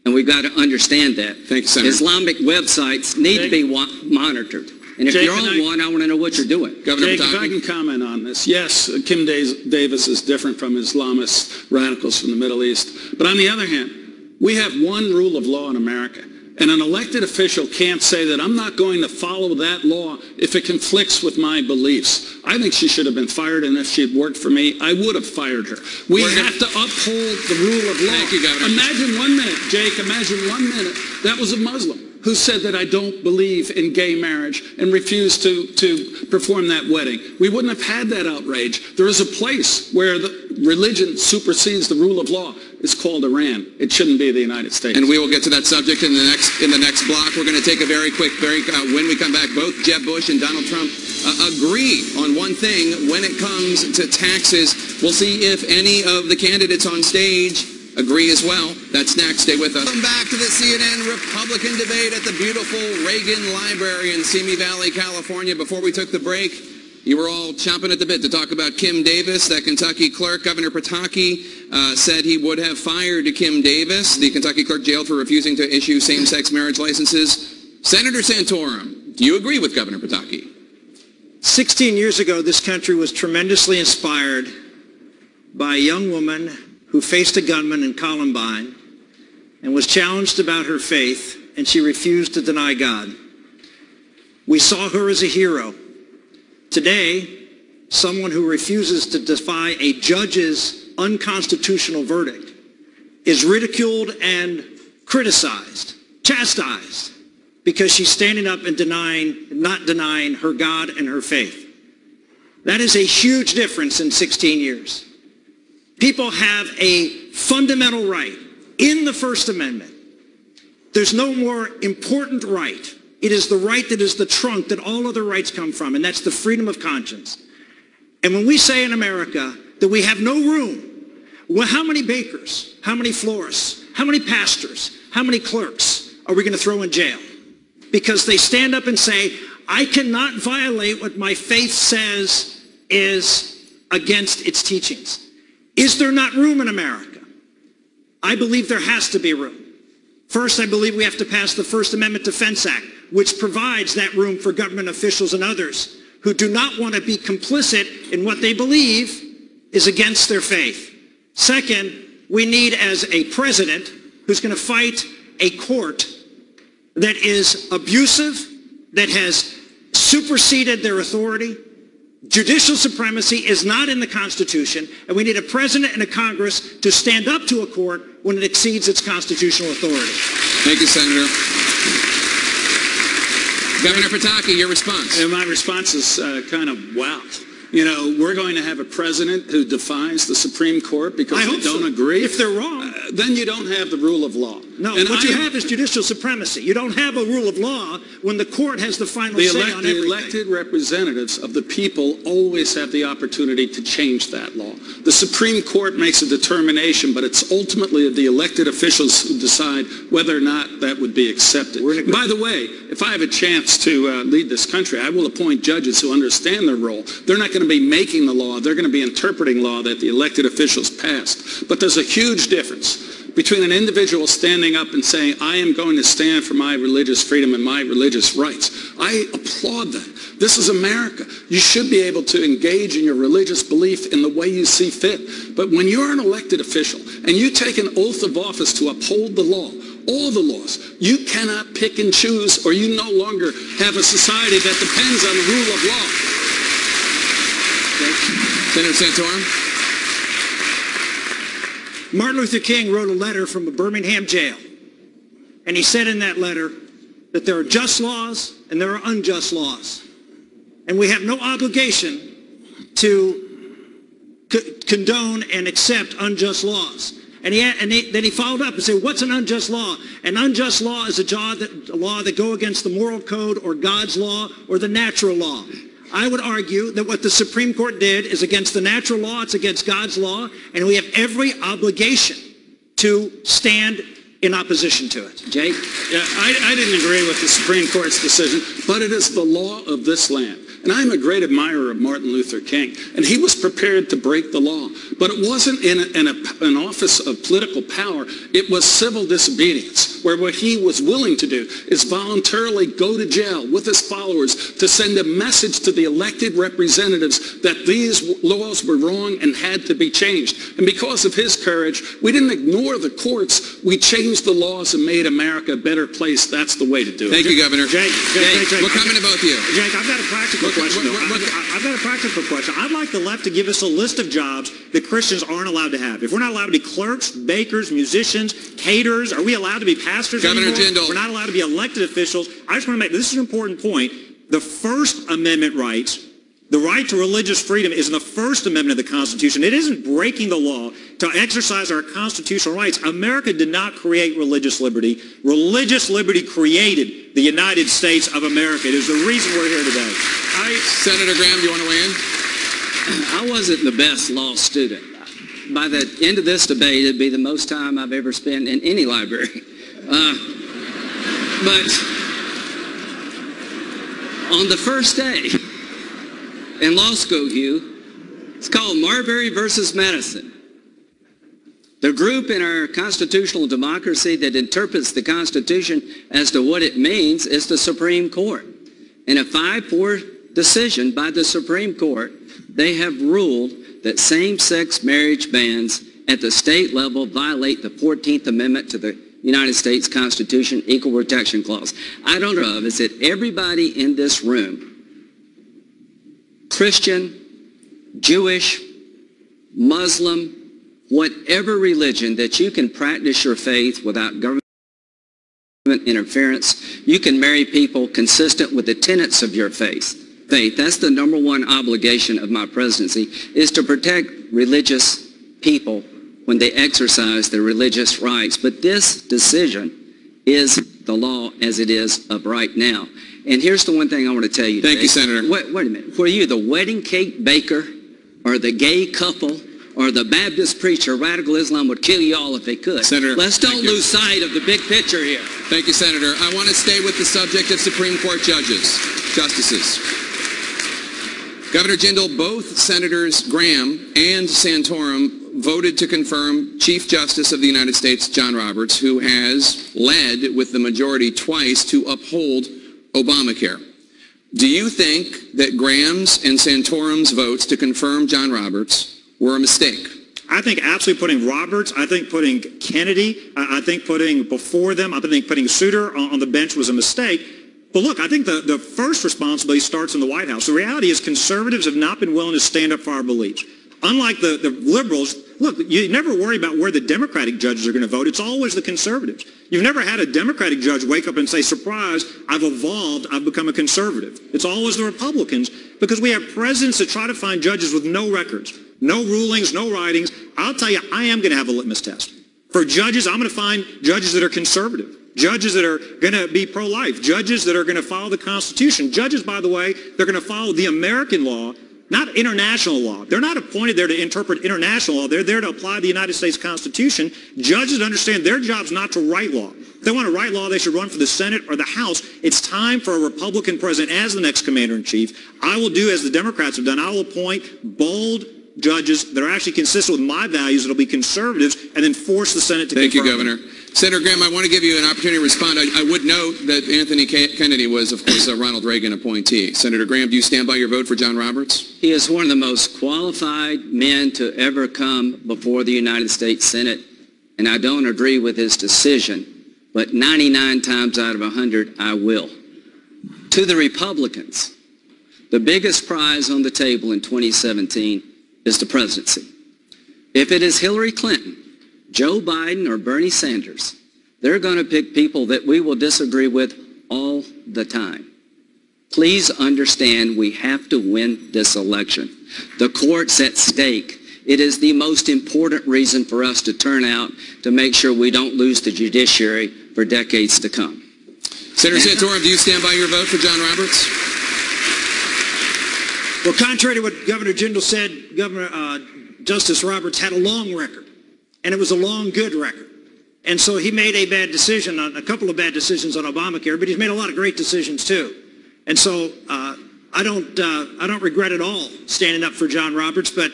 And we've got to understand that. Thank you, Senator. Islamic websites need to be monitored. And if Jake, you're on one, I want to know what you're doing. Governor Jake, if I Pataki. can comment on this. Yes, Kim Davis is different from Islamist radicals from the Middle East. But on the other hand, we have one rule of law in America. And an elected official can't say that I'm not going to follow that law if it conflicts with my beliefs. I think she should have been fired, and if she had worked for me, I would have fired her. We have to uphold the rule of law. Thank you, Governor. Imagine 1 minute, Jake, imagine 1 minute, that was a Muslim who said that I don't believe in gay marriage and refused to perform that wedding. We wouldn't have had that outrage. There is a place where the religion supersedes the rule of law. It's called Iran. It shouldn't be the United States. And we will get to that subject in the next block. We're going to take a very quick break. When we come back, both Jeb Bush and Donald Trump agree on one thing when it comes to taxes. We'll see if any of the candidates on stage agree as well. That's next. Stay with us. Welcome back to the CNN Republican debate at the beautiful Reagan Library in Simi Valley, California. Before we took the break, you were all chomping at the bit to talk about Kim Davis, that Kentucky clerk. Governor Pataki said he would have fired Kim Davis, the Kentucky clerk jailed for refusing to issue same-sex marriage licenses. Senator Santorum, do you agree with Governor Pataki? 16 years ago, this country was tremendously inspired by a young woman who faced a gunman in Columbine and was challenged about her faith, and she refused to deny God. We saw her as a hero. Today, someone who refuses to defy a judge's unconstitutional verdict is ridiculed and criticized, chastised, because she's standing up and not denying her God and her faith. That is a huge difference in 16 years. People have a fundamental right in the First Amendment. There's no more important right. It is the right that is the trunk that all other rights come from, and that's the freedom of conscience. And when we say in America that we have no room, well, how many bakers, how many florists, how many pastors, how many clerks are we going to throw in jail? Because they stand up and say, I cannot violate what my faith says is against its teachings. Is there not room in America? I believe there has to be room. First, I believe we have to pass the First Amendment Defense Act, which provides that room for government officials and others who do not want to be complicit in what they believe is against their faith. Second, we need as a president who's going to fight a court that is abusive, that has superseded their authority. Judicial supremacy is not in the Constitution, and we need a president and a Congress to stand up to a court when it exceeds its constitutional authority. Thank you, Senator. Governor Pataki, your response. And my response is kind of wow. You know, we're going to have a president who defies the Supreme Court because they don't agree. If they're wrong. Then you don't have the rule of law. No, and what you have is judicial supremacy. You don't have a rule of law when the court has the final say on everything. The elected representatives of the people always have the opportunity to change that law. The Supreme Court makes a determination, but it's ultimately the elected officials who decide whether or not that would be accepted. By the way, if I have a chance to lead this country, I will appoint judges who understand their role. They're not going to be making the law. They're going to be interpreting law that the elected officials passed. But there's a huge difference between an individual standing up and saying, I am going to stand for my religious freedom and my religious rights. I applaud that. This is America. You should be able to engage in your religious belief in the way you see fit. But when you're an elected official and you take an oath of office to uphold the law, all the laws, you cannot pick and choose, or you no longer have a society that depends on the rule of law. Senator Santorum. Martin Luther King wrote a letter from a Birmingham jail, and he said in that letter that there are just laws and there are unjust laws, and we have no obligation to condone and accept unjust laws. And then he followed up and said, what's an unjust law? An unjust law is a law that go against the moral code or God's law or the natural law. I would argue that what the Supreme Court did is against the natural law, it's against God's law, and we have every obligation to stand in opposition to it. Jake? Yeah, I didn't agree with the Supreme Court's decision, but it is the law of this land. And I'm a great admirer of Martin Luther King. And he was prepared to break the law. But it wasn't in an office of political power. It was civil disobedience, where what he was willing to do is voluntarily go to jail with his followers to send a message to the elected representatives that these laws were wrong and had to be changed. And because of his courage, we didn't ignore the courts. We changed the laws and made America a better place. That's the way to do it. Thank you, Governor. Jake, we're coming to both of you. Jake, I've got a practical question. I've got a practical question. I'd like the left to give us a list of jobs that Christians aren't allowed to have. If we're not allowed to be clerks, bakers, musicians, caterers, are we allowed to be pastors Governor anymore? Jindal. We're not allowed to be elected officials. I just want to make, this is an important point. The First Amendment rights, the right to religious freedom is in the First Amendment of the Constitution. It isn't breaking the law to exercise our constitutional rights. America did not create religious liberty. Religious liberty created the United States of America. It is the reason we're here today. Senator Graham, do you want to weigh in? I wasn't the best law student. By the end of this debate, it'd be the most time I've ever spent in any library. But on the first day in law school, Hugh, it's called Marbury versus Madison. The group in our constitutional democracy that interprets the Constitution as to what it means is the Supreme Court. In a 5-4 decision by the Supreme Court, they have ruled that same-sex marriage bans at the state level violate the 14th Amendment to the United States Constitution Equal Protection Clause. I don't know is that everybody in this room, Christian, Jewish, Muslim, whatever religion, that you can practice your faith without government interference. You can marry people consistent with the tenets of your faith. That's the number one obligation of my presidency, is to protect religious people when they exercise their religious rights. But this decision is the law as it is of right now. And here's the one thing I want to tell you. Thank you, Senator. Wait a minute. Were you the wedding cake baker or the gay couple or the Baptist preacher? Radical Islam would kill you all if they could. Senator, let's don't lose sight of the big picture here. Thank you, Senator. I want to stay with the subject of Supreme Court justices. Governor Jindal, both Senators Graham and Santorum voted to confirm Chief Justice of the United States John Roberts, who has led with the majority twice to uphold Obamacare. Do you think that Graham's and Santorum's votes to confirm John Roberts were a mistake? I think absolutely putting Roberts, I think putting Kennedy, I think putting before them, I think putting Souter on the bench was a mistake. But look, I think the first responsibility starts in the White House. The reality is conservatives have not been willing to stand up for our beliefs. Unlike the liberals, look, you never worry about where the Democratic judges are going to vote. It's always the conservatives. You've never had a Democratic judge wake up and say, surprise, I've evolved, I've become a conservative. It's always the Republicans, because we have presidents that try to find judges with no records, no rulings, no writings. I'll tell you, I am going to have a litmus test. For judges, I'm going to find judges that are conservative. Judges that are going to be pro-life. Judges that are going to follow the Constitution. Judges, by the way, they're going to follow the American law, not international law. They're not appointed there to interpret international law. They're there to apply the United States Constitution. Judges understand their job's not to write law. If they want to write law, they should run for the Senate or the House. It's time for a Republican president as the next commander-in-chief. I will do as the Democrats have done. I will appoint bold judges that are actually consistent with my values, that will be conservatives, and then force the Senate to confirm. Thank you, Governor. Senator Graham, I want to give you an opportunity to respond. I would note that Anthony Kennedy was, of course, a Ronald Reagan appointee. Senator Graham, do you stand by your vote for John Roberts? He is one of the most qualified men to ever come before the United States Senate, and I don't agree with his decision, but 99 times out of 100, I will. To the Republicans, the biggest prize on the table in 2017 is the presidency. If it is Hillary Clinton, Joe Biden, or Bernie Sanders, they're going to pick people that we will disagree with all the time. Please understand, we have to win this election. The court's at stake. It is the most important reason for us to turn out to make sure we don't lose the judiciary for decades to come. Senator Santorum, do you stand by your vote for John Roberts? Well, contrary to what Governor Jindal said, Justice Roberts had a long record. And it was a long, good record. And so he made a bad decision, a couple of bad decisions on Obamacare, but he's made a lot of great decisions too. And so I don't regret at all standing up for John Roberts, but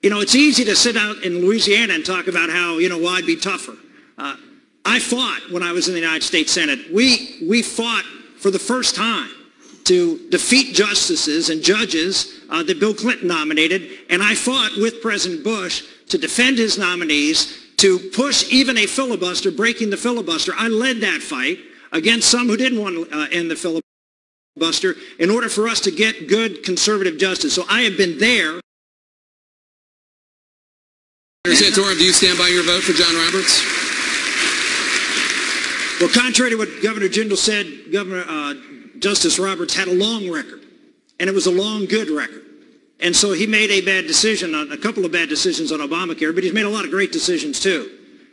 it's easy to sit out in Louisiana and talk about how well, I'd be tougher. I fought when I was in the United States Senate. We fought for the first time to defeat justices and judges that Bill Clinton nominated, and I fought with President Bush to defend his nominees, to push even a filibuster, breaking the filibuster. I led that fight against some who didn't want to end the filibuster in order for us to get good conservative justice. So I have been there. Senator Santorum, do you stand by your vote for John Roberts? Well, contrary to what Governor Jindal said, Justice Roberts had a long record, and it was a long, good record. And so he made a bad decision, a couple of bad decisions on Obamacare, but he's made a lot of great decisions too.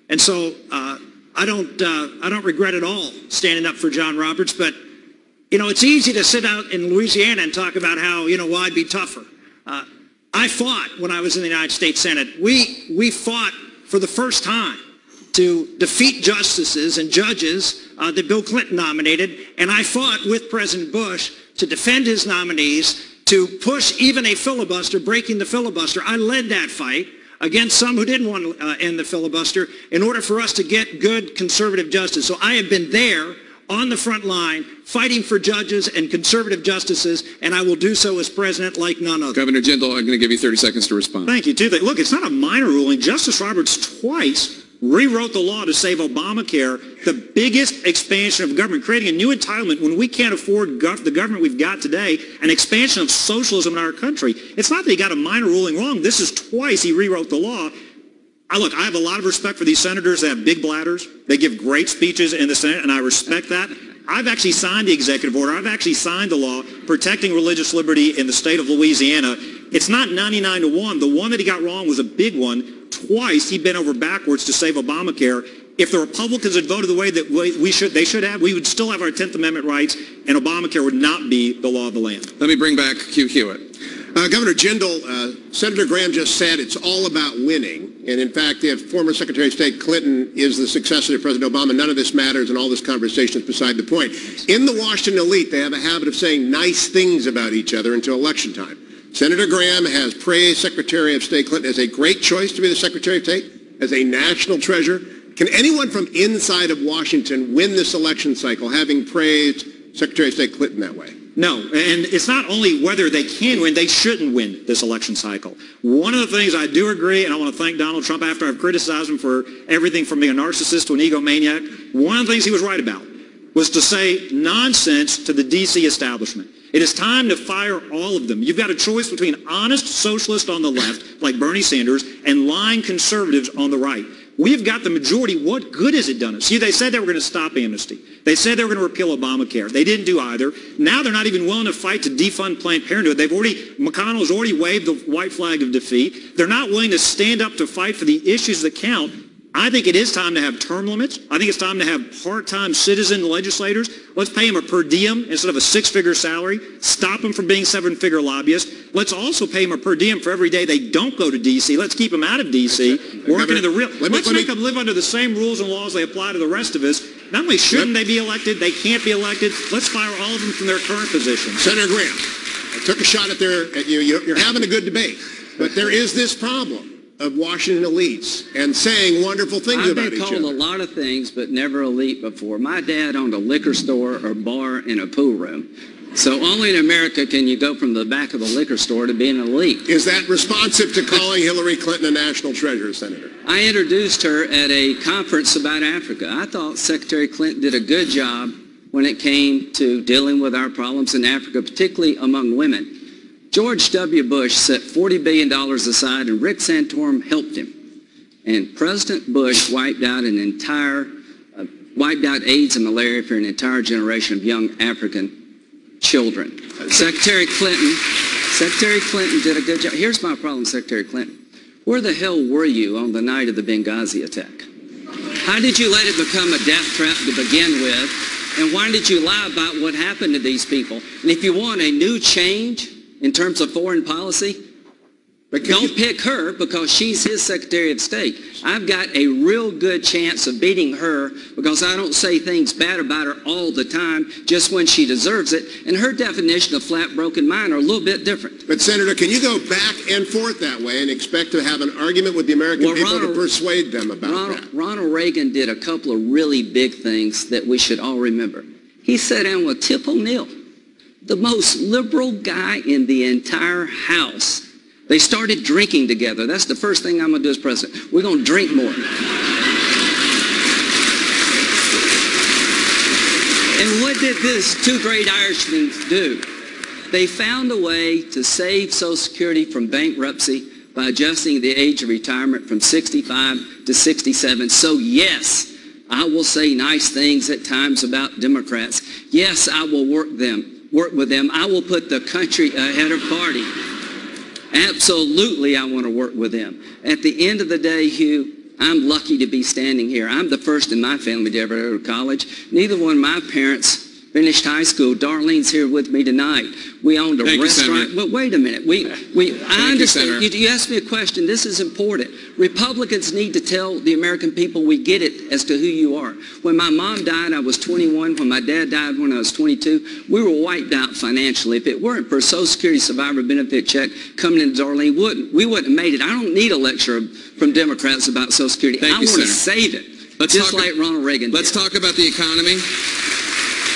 And so I don't regret at all standing up for John Roberts, but it's easy to sit out in Louisiana and talk about how well, I'd be tougher. I fought when I was in the United States Senate. We fought for the first time to defeat justices and judges that Bill Clinton nominated, and I fought with President Bush to defend his nominees, to push even a filibuster, breaking the filibuster. I led that fight against some who didn't want to end the filibuster in order for us to get good conservative justice. So I have been there on the front line fighting for judges and conservative justices, and I will do so as president like none other. Governor Jindal, I'm going to give you 30 seconds to respond. Thank you. Look, it's not a minor ruling. Justice Roberts twice rewrote the law to save Obamacare, the biggest expansion of government, creating a new entitlement when we can't afford the government we've got today, an expansion of socialism in our country. It's not that he got a minor ruling wrong. This is twice he rewrote the law. I have a lot of respect for these senators that have big bladders. They give great speeches in the Senate, and I respect that. I've actually signed the executive order. I've actually signed the law protecting religious liberty in the state of Louisiana. It's not 99-1. The one that he got wrong was a big one. Twice he bent over backwards to save Obamacare. If the Republicans had voted the way that they should have, we would still have our 10th Amendment rights, and Obamacare would not be the law of the land. Let me bring back Hugh Hewitt. Governor Jindal, Senator Graham just said it's all about winning. And in fact, if former Secretary of State Clinton is the successor to President Obama, none of this matters and all this conversation is beside the point. In the Washington elite, they have a habit of saying nice things about each other until election time. Senator Graham has praised Secretary of State Clinton as a great choice to be the Secretary of State, as a national treasure. Can anyone from inside of Washington win this election cycle having praised Secretary of State Clinton that way? No, and it's not only whether they can win, they shouldn't win this election cycle. One of the things I do agree, and I want to thank Donald Trump after I've criticized him for everything from being a narcissist to an egomaniac, one of the things he was right about was to say nonsense to the D.C. establishment. It is time to fire all of them. You've got a choice between honest socialists on the left, like Bernie Sanders, and lying conservatives on the right. We've got the majority. What good has it done us? See, they said they were going to stop amnesty. They said they were going to repeal Obamacare. They didn't do either. Now they're not even willing to fight to defund Planned Parenthood. McConnell has already waved the white flag of defeat. They're not willing to stand up to fight for the issues that count. I think it is time to have term limits. I think it's time to have part-time citizen legislators. Let's pay them a per diem instead of a six-figure salary. Stop them from being seven-figure lobbyists. Let's also pay them a per diem for every day they don't go to D.C. Let's keep them out of D.C. Working in the real. Let's make them live under the same rules and laws they apply to the rest of us. Not only shouldn't they be elected, they can't be elected. Let's fire all of them from their current positions. Senator Graham, I took a shot at you. You're having a good debate, but there is this problem of Washington elites and saying wonderful things about each other. I've been called a lot of things, but never elite before. My dad owned a liquor store or bar and a pool room. So only in America can you go from the back of the liquor store to being an elite. Is that responsive to calling Hillary Clinton a national treasure, Senator? I introduced her at a conference about Africa. I thought Secretary Clinton did a good job when it came to dealing with our problems in Africa, particularly among women. George W. Bush set $40 billion aside, and Rick Santorum helped him. And President Bush wiped out AIDS and malaria for an entire generation of young African children. Secretary Clinton did a good job. Here's my problem, Secretary Clinton. Where the hell were you on the night of the Benghazi attack? How did you let it become a death trap to begin with? And why did you lie about what happened to these people? And if you want a new change in terms of foreign policy, Don't pick her because she's his Secretary of State. I've got a real good chance of beating her because I don't say things bad about her all the time, just when she deserves it. And her definition of flat broken mind are a little bit different. But Senator, can you go back and forth that way and expect to have an argument with the American people to persuade them about that? Ronald Reagan did a couple of really big things that we should all remember. He sat down with Tip O'Neill, the most liberal guy in the entire House. They started drinking together. That's the first thing I'm going to do as president. We're going to drink more. And what did these two great Irishmen do? They found a way to save Social Security from bankruptcy by adjusting the age of retirement from 65 to 67. So yes, I will say nice things at times about Democrats. Yes, I will work with them. I will put the country ahead of party. Absolutely, I want to work with them. At the end of the day, Hugh, I'm lucky to be standing here. I'm the first in my family to ever go to college. Neither one of my parents finished high school. Darlene's here with me tonight. We owned a restaurant. Well, wait a minute. I understand. You asked me a question. This is important. Republicans need to tell the American people we get it as to who you are. When my mom died, I was 21. When my dad died when I was 22, we were wiped out financially. If it weren't for a Social Security survivor benefit check coming into Darlene, we wouldn't have made it. I don't need a lecture from Democrats about Social Security. I want to save it, just like Ronald Reagan did. Let's talk about the economy,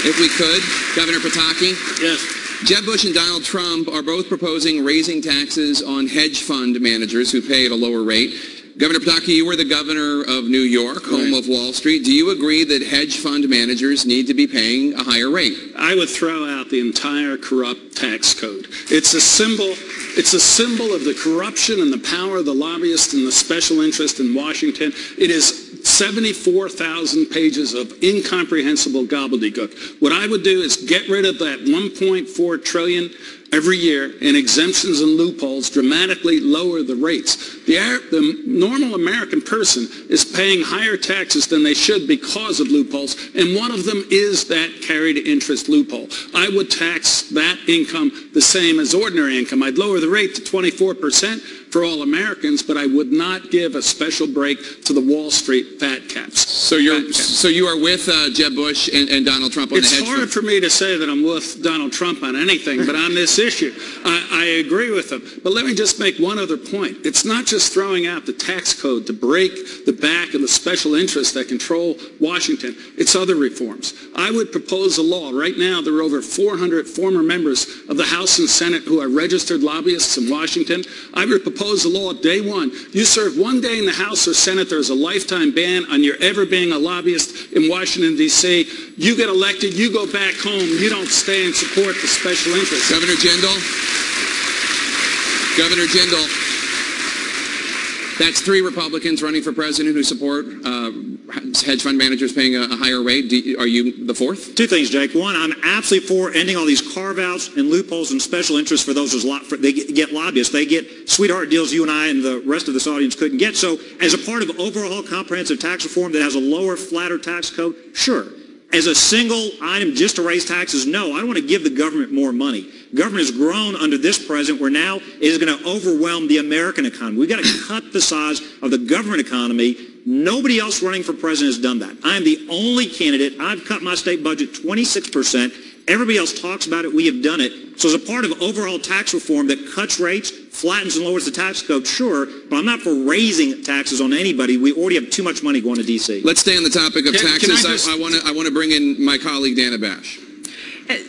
if we could. Governor Pataki. Yes. Jeb Bush and Donald Trump are both proposing raising taxes on hedge fund managers who pay at a lower rate. Governor Pataki, you were the governor of New York, home of Wall Street. Do you agree that hedge fund managers need to be paying a higher rate? I would throw out the entire corrupt tax code. It's a symbol of the corruption and the power of the lobbyists and the special interest in Washington. It is 74,000 pages of incomprehensible gobbledygook. What I would do is get rid of that $1.4 trillion every year in exemptions and loopholes, dramatically lower the rates. The normal American person is paying higher taxes than they should because of loopholes, and one of them is that carried interest loophole. I would tax that income the same as ordinary income. I'd lower the rate to 24% for all Americans, but I would not give a special break to the Wall Street fat caps. So you are with Jeb Bush and Donald Trump on the hedge fund? It's hard for me to say that I'm with Donald Trump on anything, but on this issue, I agree with him. But let me just make one other point. It's not just throwing out the tax code to break the back of the special interests that control Washington. It's other reforms. I would propose a law. Right now, there are over 400 former members of the House and Senate who are registered lobbyists in Washington. I would propose a law day one. You serve one day in the House or Senate, there's a lifetime ban on your ever being a lobbyist in Washington, D.C. You get elected, you go back home. You don't stay and support the special interests. Governor Jindal. Governor Jindal. That's 3 Republicans running for president who support hedge fund managers paying a higher rate. Are you the 4th? 2 things, Jake. One, I'm absolutely for ending all these carve-outs and loopholes and special interests for those they get lobbyists. They get sweetheart deals you and I and the rest of this audience couldn't get. So as a part of overall comprehensive tax reform that has a lower, flatter tax code, sure. As a single item just to raise taxes, no. I don't want to give the government more money. Government has grown under this president where now it is going to overwhelm the American economy. We've got to cut the size of the government economy. Nobody else running for president has done that. I'm the only candidate. I've cut my state budget 26%. Everybody else talks about it. We have done it. So as a part of overall tax reform that cuts rates, flattens and lowers the tax code, sure, but I'm not for raising taxes on anybody. We already have too much money going to D.C. Let's stay on the topic of taxes. I want to bring in my colleague, Dana Bash.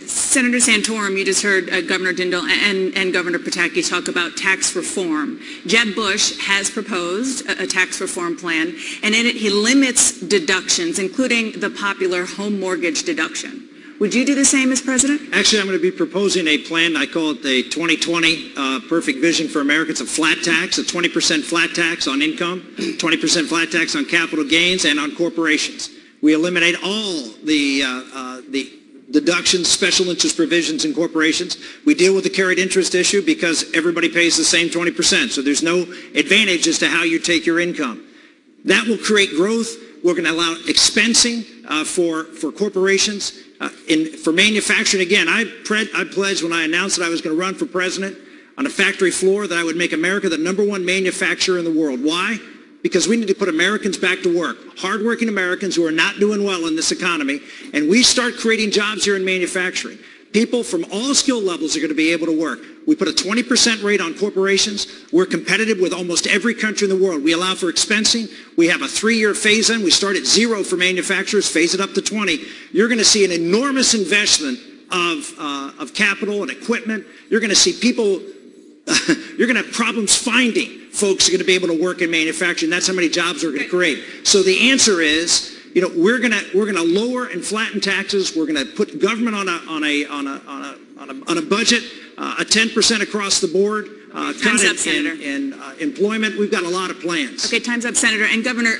Senator Santorum, you just heard Governor Jindal and Governor Pataki talk about tax reform. Jeb Bush has proposed a tax reform plan, and in it he limits deductions, including the popular home mortgage deduction. Would you do the same as president? Actually, I'm going to be proposing a plan. I call it the 2020 Perfect Vision for America. It's a flat tax, a 20% flat tax on income, 20% flat tax on capital gains and on corporations. We eliminate all the deductions, special interest provisions in corporations. We deal with the carried interest issue because everybody pays the same 20%. So there's no advantage as to how you take your income. That will create growth. We're going to allow expensing for corporations. For manufacturing, again, I pledged when I announced that I was going to run for president, on a factory floor that I would make America the #1 manufacturer in the world. Why? Because we need to put Americans back to work, hardworking Americans who are not doing well in this economy, and we start creating jobs here in manufacturing. People from all skill levels are going to be able to work. We put a 20% rate on corporations. We're competitive with almost every country in the world. We allow for expensing. We have a 3-year phase-in. We start at 0 for manufacturers, phase it up to 20. You're going to see an enormous investment of capital and equipment. You're going to see people, you're going to have problems finding folks who are going to be able to work in manufacturing. That's how many jobs we're going to create. So the answer is, you know, we're going to lower and flatten taxes. We're going to put government on a budget, a 10% across the board. Time's up, Senator. In employment. We've got a lot of plans. Okay, time's up, Senator. And Governor,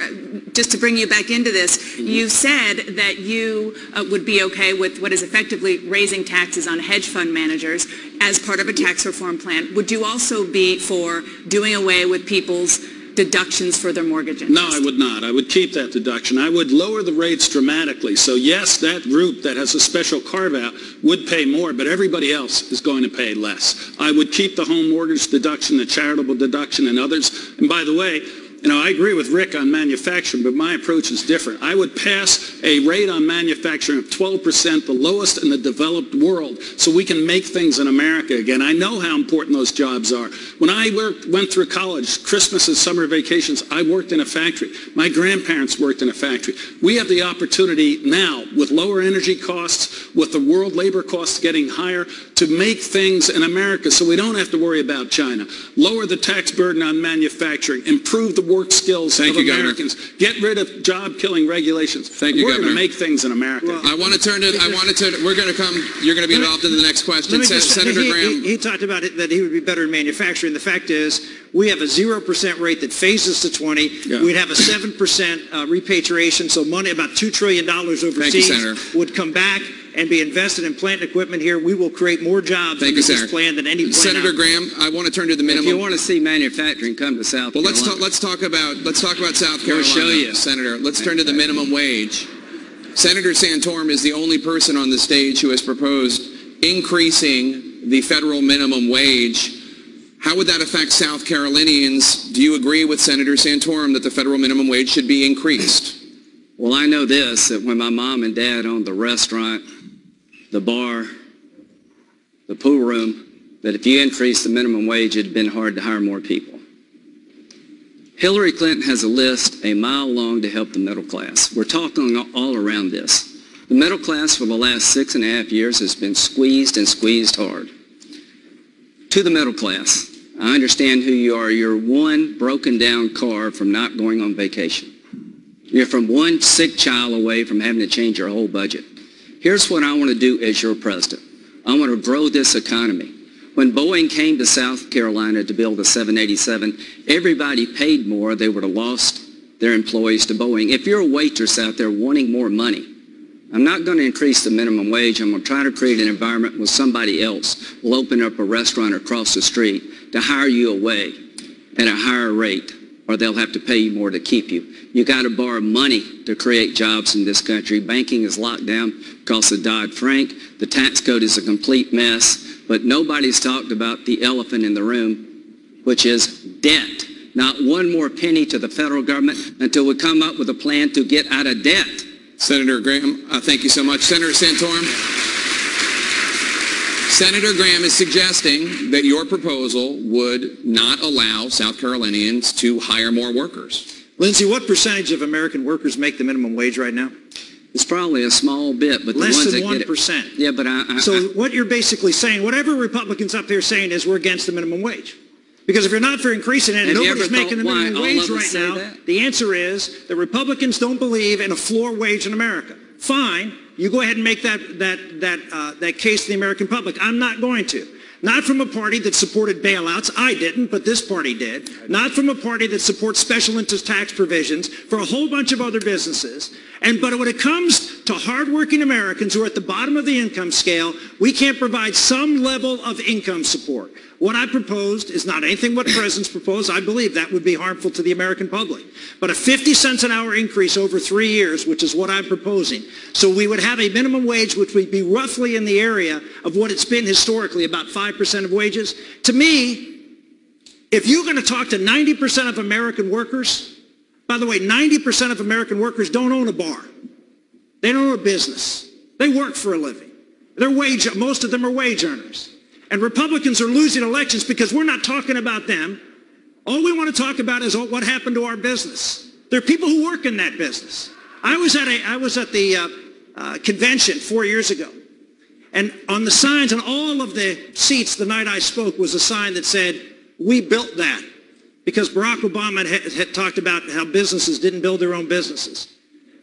just to bring you back into this, you said that you would be okay with what is effectively raising taxes on hedge fund managers as part of a tax reform plan. Would you also be for doing away with people's deductions for their mortgage interest? No, I would not. I would keep that deduction. I would lower the rates dramatically. So yes, that group that has a special carve-out would pay more, but everybody else is going to pay less. I would keep the home mortgage deduction, the charitable deduction, and others. And by the way, you know, I agree with Rick on manufacturing, but my approach is different. I would pass a rate on manufacturing of 12%, the lowest in the developed world, so we can make things in America again. I know how important those jobs are. When I went through college, Christmas and summer vacations, I worked in a factory. My grandparents worked in a factory. We have the opportunity now, with lower energy costs, with the world labor costs getting higher, to make things in America so we don't have to worry about China. Lower the tax burden on manufacturing, improve the work skills of Americans, get rid of job-killing regulations. Thank you, We're Governor. going to make things in America. Well, we're going to come, you're going to be involved in the next question. Senator Graham. He talked about it, that he would be better in manufacturing. The fact is, we have a 0% rate that phases to 20. Yeah. We'd have a 7% repatriation, so money, about $2 trillion overseas, would come back and be invested in plant and equipment here. We will create more jobs in this plan than any plan. Senator Graham, I want to turn to the minimum. If you want to see manufacturing, come to South Carolina. Well, let's talk about South Carolina. We'll show you. Senator, let's turn to the minimum wage. Senator Santorum is the only person on the stage who has proposed increasing the federal minimum wage. How would that affect South Carolinians? Do you agree with Senator Santorum that the federal minimum wage should be increased? Well, I know this, that when my mom and dad owned the restaurant, the bar, the pool room, that if you increase the minimum wage, it'd been hard to hire more people. Hillary Clinton has a list a mile long to help the middle class. We're talking all around this. The middle class for the last 6.5 years has been squeezed and squeezed hard. To the middle class, I understand who you are. You're one broken down car from not going on vacation. You're from one sick child away from having to change your whole budget. Here's what I want to do as your president. I want to grow this economy. When Boeing came to South Carolina to build a 787, everybody paid more. They would have lost their employees to Boeing. If you're a waitress out there wanting more money, I'm not going to increase the minimum wage. I'm going to try to create an environment where somebody else will open up a restaurant across the street to hire you away at a higher rate, or they'll have to pay you more to keep you. You got to borrow money to create jobs in this country. Banking is locked down because of Dodd-Frank. The tax code is a complete mess. But nobody's talked about the elephant in the room, which is debt. Not one more penny to the federal government until we come up with a plan to get out of debt. Senator Graham, thank you so much. Senator Santorum. Senator Graham is suggesting that your proposal would not allow South Carolinians to hire more workers. Lindsay, what percentage of American workers make the minimum wage right now? It's probably a small bit, but less the ones than that 1%. Get it, yeah, but so what you're basically saying, whatever Republicans up here saying is we're against the minimum wage. Because if you're not for increasing it and nobody's making the minimum wage right now, the answer is the Republicans don't believe in a floor wage in America. Fine, you go ahead and make that case to the American public. I'm not going to. Not from a party that supported bailouts. I didn't, but this party did. Not from a party that supports special interest tax provisions for a whole bunch of other businesses. But when it comes to hardworking Americans who are at the bottom of the income scale, we can't provide some level of income support. What I proposed is not anything what the president's proposed. I believe that would be harmful to the American public. But a 50 cents an hour increase over 3 years, which is what I'm proposing. So we would have a minimum wage which would be roughly in the area of what it's been historically, about 5% of wages. To me, if you're going to talk to 90% of American workers, by the way, 90% of American workers don't own a bar. They don't own a business. They work for a living. Most of them are wage earners. And Republicans are losing elections because we're not talking about them. All we want to talk about is what happened to our business. There are people who work in that business. I was at the convention 4 years ago. And on the signs on all of the seats the night I spoke was a sign that said, "We built that," because Barack Obama had talked about how businesses didn't build their own businesses.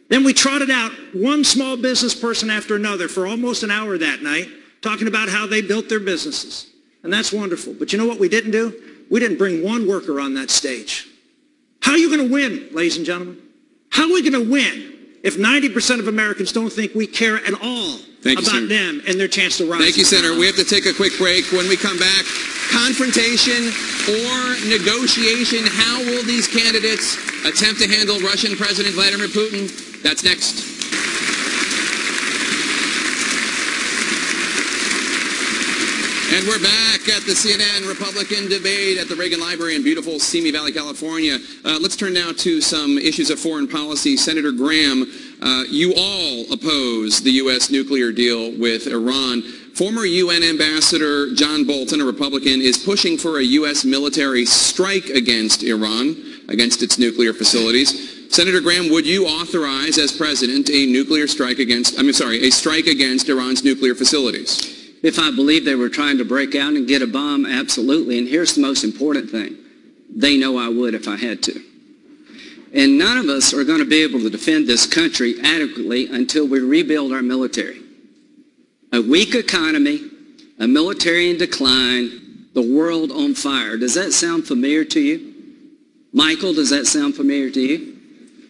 Then we trotted out one small business person after another for almost an hour that night, talking about how they built their businesses. And that's wonderful. But you know what we didn't do? We didn't bring one worker on that stage. How are you going to win, ladies and gentlemen? How are we going to win if 90% of Americans don't think we care at all about them and their chance to rise? Thank you, Senator. We have to take a quick break. When we come back, confrontation or negotiation, how will these candidates attempt to handle Russian President Vladimir Putin? That's next. And we're back at the CNN Republican debate at the Reagan Library in beautiful Simi Valley, California. Let's turn now to some issues of foreign policy. Senator Graham, you all oppose the U.S. nuclear deal with Iran. Former UN Ambassador John Bolton, a Republican, is pushing for a U.S. military strike against Iran, against its nuclear facilities. Senator Graham, would you authorize, as president, a strike against Iran's nuclear facilities? If I believe they were trying to break out and get a bomb, absolutely. And here's the most important thing. They know I would if I had to. And none of us are going to be able to defend this country adequately until we rebuild our military. A weak economy, a military in decline, the world on fire. Does that sound familiar to you? Michael, does that sound familiar to you?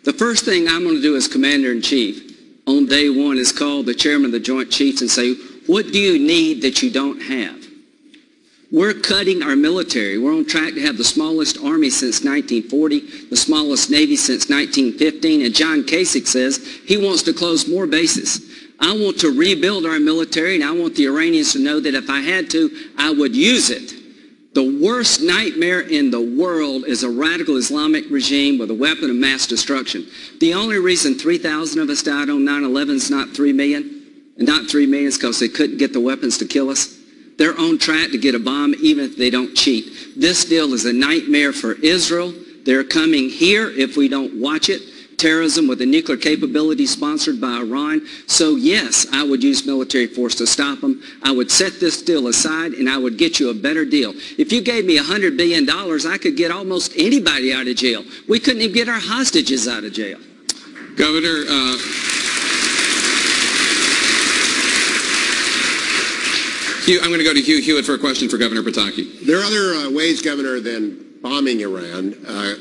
The first thing I'm going to do as Commander-in-Chief on day one is call the Chairman of the Joint Chiefs and say, what do you need that you don't have? We're cutting our military. We're on track to have the smallest army since 1940, the smallest Navy since 1915, and John Kasich says he wants to close more bases. I want to rebuild our military, and I want the Iranians to know that if I had to, I would use it. The worst nightmare in the world is a radical Islamic regime with a weapon of mass destruction. The only reason 3,000 of us died on 9/11 is not 3 million. And not 3 million is because they couldn't get the weapons to kill us. They're on track to get a bomb even if they don't cheat. This deal is a nightmare for Israel. They're coming here if we don't watch it. Terrorism with a nuclear capability sponsored by Iran. So yes, I would use military force to stop them. I would set this deal aside and I would get you a better deal. If you gave me $100 billion, I could get almost anybody out of jail. We couldn't even get our hostages out of jail. Governor, I'm going to go to Hugh Hewitt for a question for Governor Pataki. There are other ways, Governor, than bombing Iran.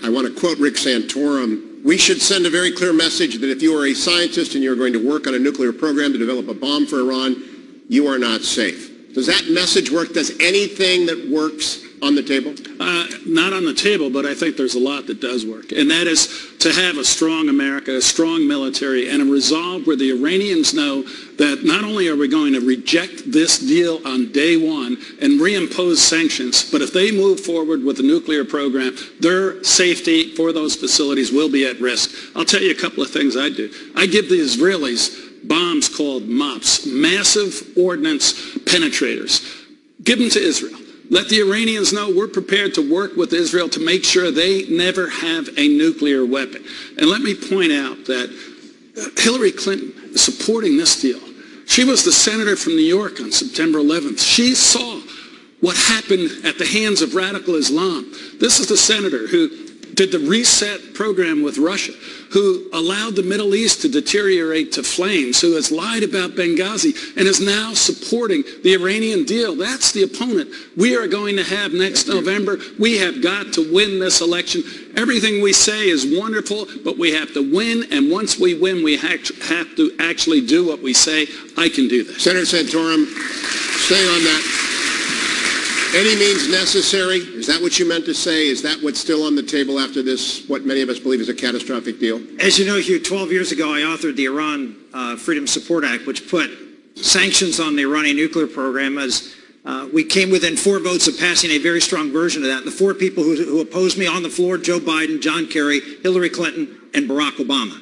I want to quote Rick Santorum. We should send a very clear message that if you are a scientist and you're going to work on a nuclear program to develop a bomb for Iran, you are not safe. Does that message work? Does anything that works on the table? Not on the table, but I think there's a lot that does work. And that is to have a strong America, a strong military, and a resolve where the Iranians know that not only are we going to reject this deal on day one and reimpose sanctions, but if they move forward with the nuclear program, their safety for those facilities will be at risk. I'll tell you a couple of things I do. I give the Israelis bombs called MOPs, massive ordnance penetrators. Give them to Israel. Let the Iranians know we're prepared to work with Israel to make sure they never have a nuclear weapon. And let me point out that Hillary Clinton is supporting this deal. She was the senator from New York on September 11th. She saw what happened at the hands of radical Islam. This is the senator who did the reset program with Russia, who allowed the Middle East to deteriorate to flames, who has lied about Benghazi and is now supporting the Iranian deal. That's the opponent we are going to have next November. We have got to win this election. Everything we say is wonderful, but we have to win, and once we win, we have to actually do what we say. I can do this. Senator Santorum, stay on that. Any means necessary? Is that what you meant to say? Is that what's still on the table after this, what many of us believe is a catastrophic deal? As you know, Hugh, 12 years ago, I authored the Iran Freedom Support Act, which put sanctions on the Iranian nuclear program as we came within 4 votes of passing a very strong version of that. The 4 people who opposed me on the floor, Joe Biden, John Kerry, Hillary Clinton, and Barack Obama.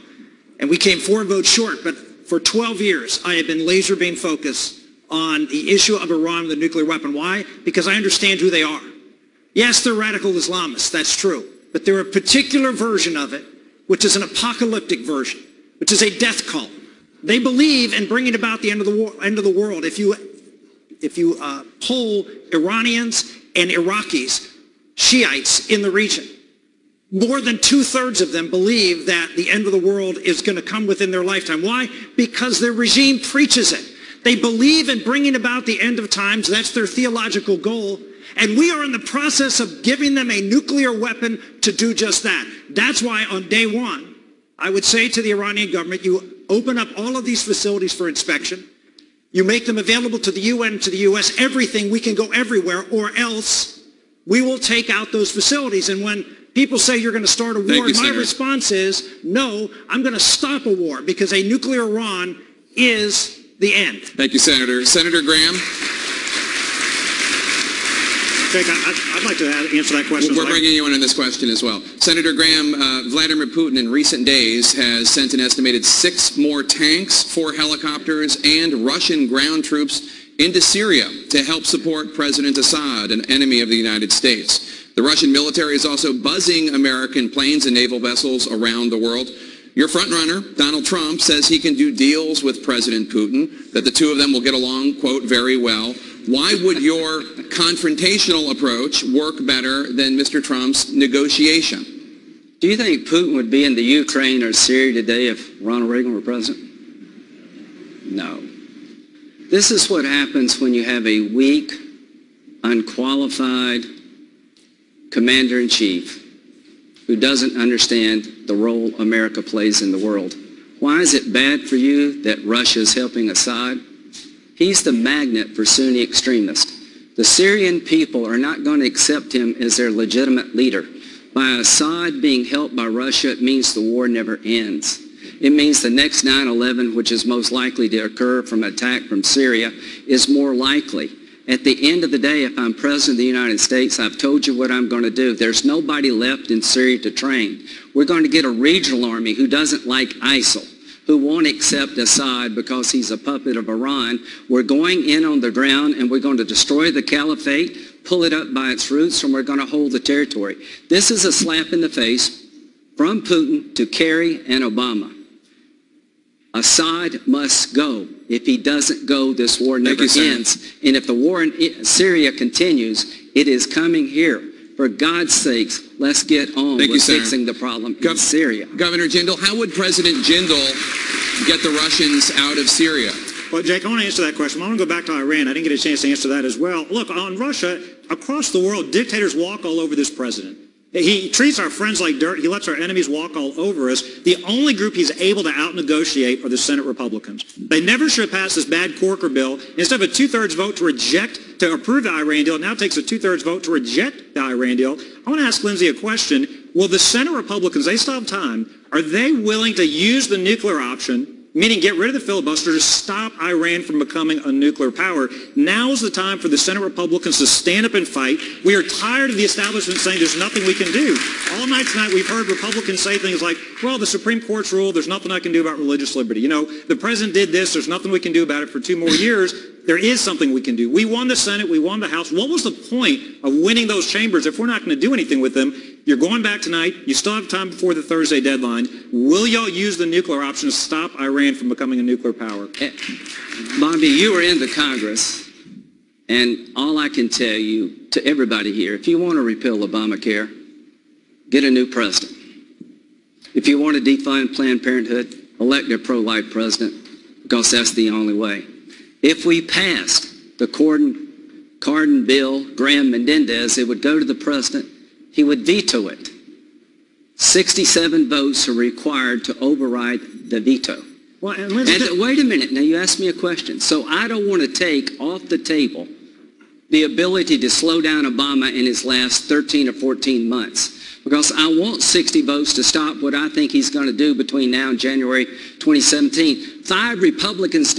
And we came 4 votes short, but for 12 years, I have been laser beam focused on the issue of Iran and the nuclear weapon. Why? Because I understand who they are. Yes, they're radical Islamists, that's true. But they're a particular version of it, which is an apocalyptic version, which is a death cult. They believe in bringing about the end of the world. If you poll Iranians and Iraqis, Shiites in the region, more than 2/3 of them believe that the end of the world is going to come within their lifetime. Why? Because their regime preaches it. They believe in bringing about the end of times. That's their theological goal. And we are in the process of giving them a nuclear weapon to do just that. That's why on day one, I would say to the Iranian government, you open up all of these facilities for inspection. You make them available to the UN, to the US, everything. We can go everywhere, or else we will take out those facilities. And when people say you're going to start a war, my response is, no, I'm going to stop a war, because a nuclear Iran is the end. Thank you, Senator. Senator Graham? Jake, I'd like to answer that question. We're bringing you in this question as well. Senator Graham, Vladimir Putin in recent days has sent an estimated 6 more tanks, 4 helicopters, and Russian ground troops into Syria to help support President Assad, an enemy of the United States. The Russian military is also buzzing American planes and naval vessels around the world. Your frontrunner, Donald Trump, says he can do deals with President Putin, that the two of them will get along, quote, very well. Why would your confrontational approach work better than Mr. Trump's negotiation? Do you think Putin would be in the Ukraine or Syria today if Ronald Reagan were president? No. This is what happens when you have a weak, unqualified commander-in-chief who doesn't understand the role America plays in the world. Why is it bad for you that Russia is helping Assad? He's the magnet for Sunni extremists. The Syrian people are not going to accept him as their legitimate leader. By Assad being helped by Russia, it means the war never ends. It means the next 9/11, which is most likely to occur from an attack from Syria, is more likely. At the end of the day, if I'm President of the United States, I've told you what I'm going to do. There's nobody left in Syria to train. We're going to get a regional army who doesn't like ISIL, who won't accept Assad because he's a puppet of Iran. We're going in on the ground, and we're going to destroy the caliphate, pull it up by its roots, and we're going to hold the territory. This is a slap in the face from Putin to Kerry and Obama. Assad must go. If he doesn't go, this war never ends. And if the war in Syria continues, it is coming here. For God's sakes, let's get on with fixing the problem in Syria. Governor Jindal, how would President Jindal get the Russians out of Syria? Well, Jake, I want to answer that question. I want to go back to Iran. I didn't get a chance to answer that as well. Look, on Russia, across the world, dictators walk all over this president. He treats our friends like dirt. He lets our enemies walk all over us. The only group he's able to out-negotiate are the Senate Republicans. They never should have passed this bad Corker bill. Instead of a 2/3 vote to approve the Iran deal, it now takes a 2/3 vote to reject the Iran deal. I want to ask Lindsey a question. Will the Senate Republicans, they still have time, are they willing to use the nuclear option, meaning get rid of the filibuster, to stop Iran from becoming a nuclear power? Now's the time for the Senate Republicans to stand up and fight. We are tired of the establishment saying there's nothing we can do. All night tonight we've heard Republicans say things like, well, the Supreme Court's ruled, there's nothing I can do about religious liberty. You know, the president did this, there's nothing we can do about it for 2 more years. There is something we can do. We won the Senate, we won the House. What was the point of winning those chambers if we're not going to do anything with them? You're going back tonight. You still have time before the Thursday deadline. Will y'all use the nuclear option to stop Iran from becoming a nuclear power? Bobby, you were in the Congress, and all I can tell you to everybody here, if you want to repeal Obamacare, get a new president. If you want to defund Planned Parenthood, elect a pro-life president, because that's the only way. If we passed the Cardin bill, Graham-Menendez, it would go to the president. He would veto it. 67 votes are required to override the veto. Well, and wait a minute. Now, you asked me a question. So I don't want to take off the table the ability to slow down Obama in his last 13 or 14 months, because I want 60 votes to stop what I think he's going to do between now and January 2017. 5 Republicans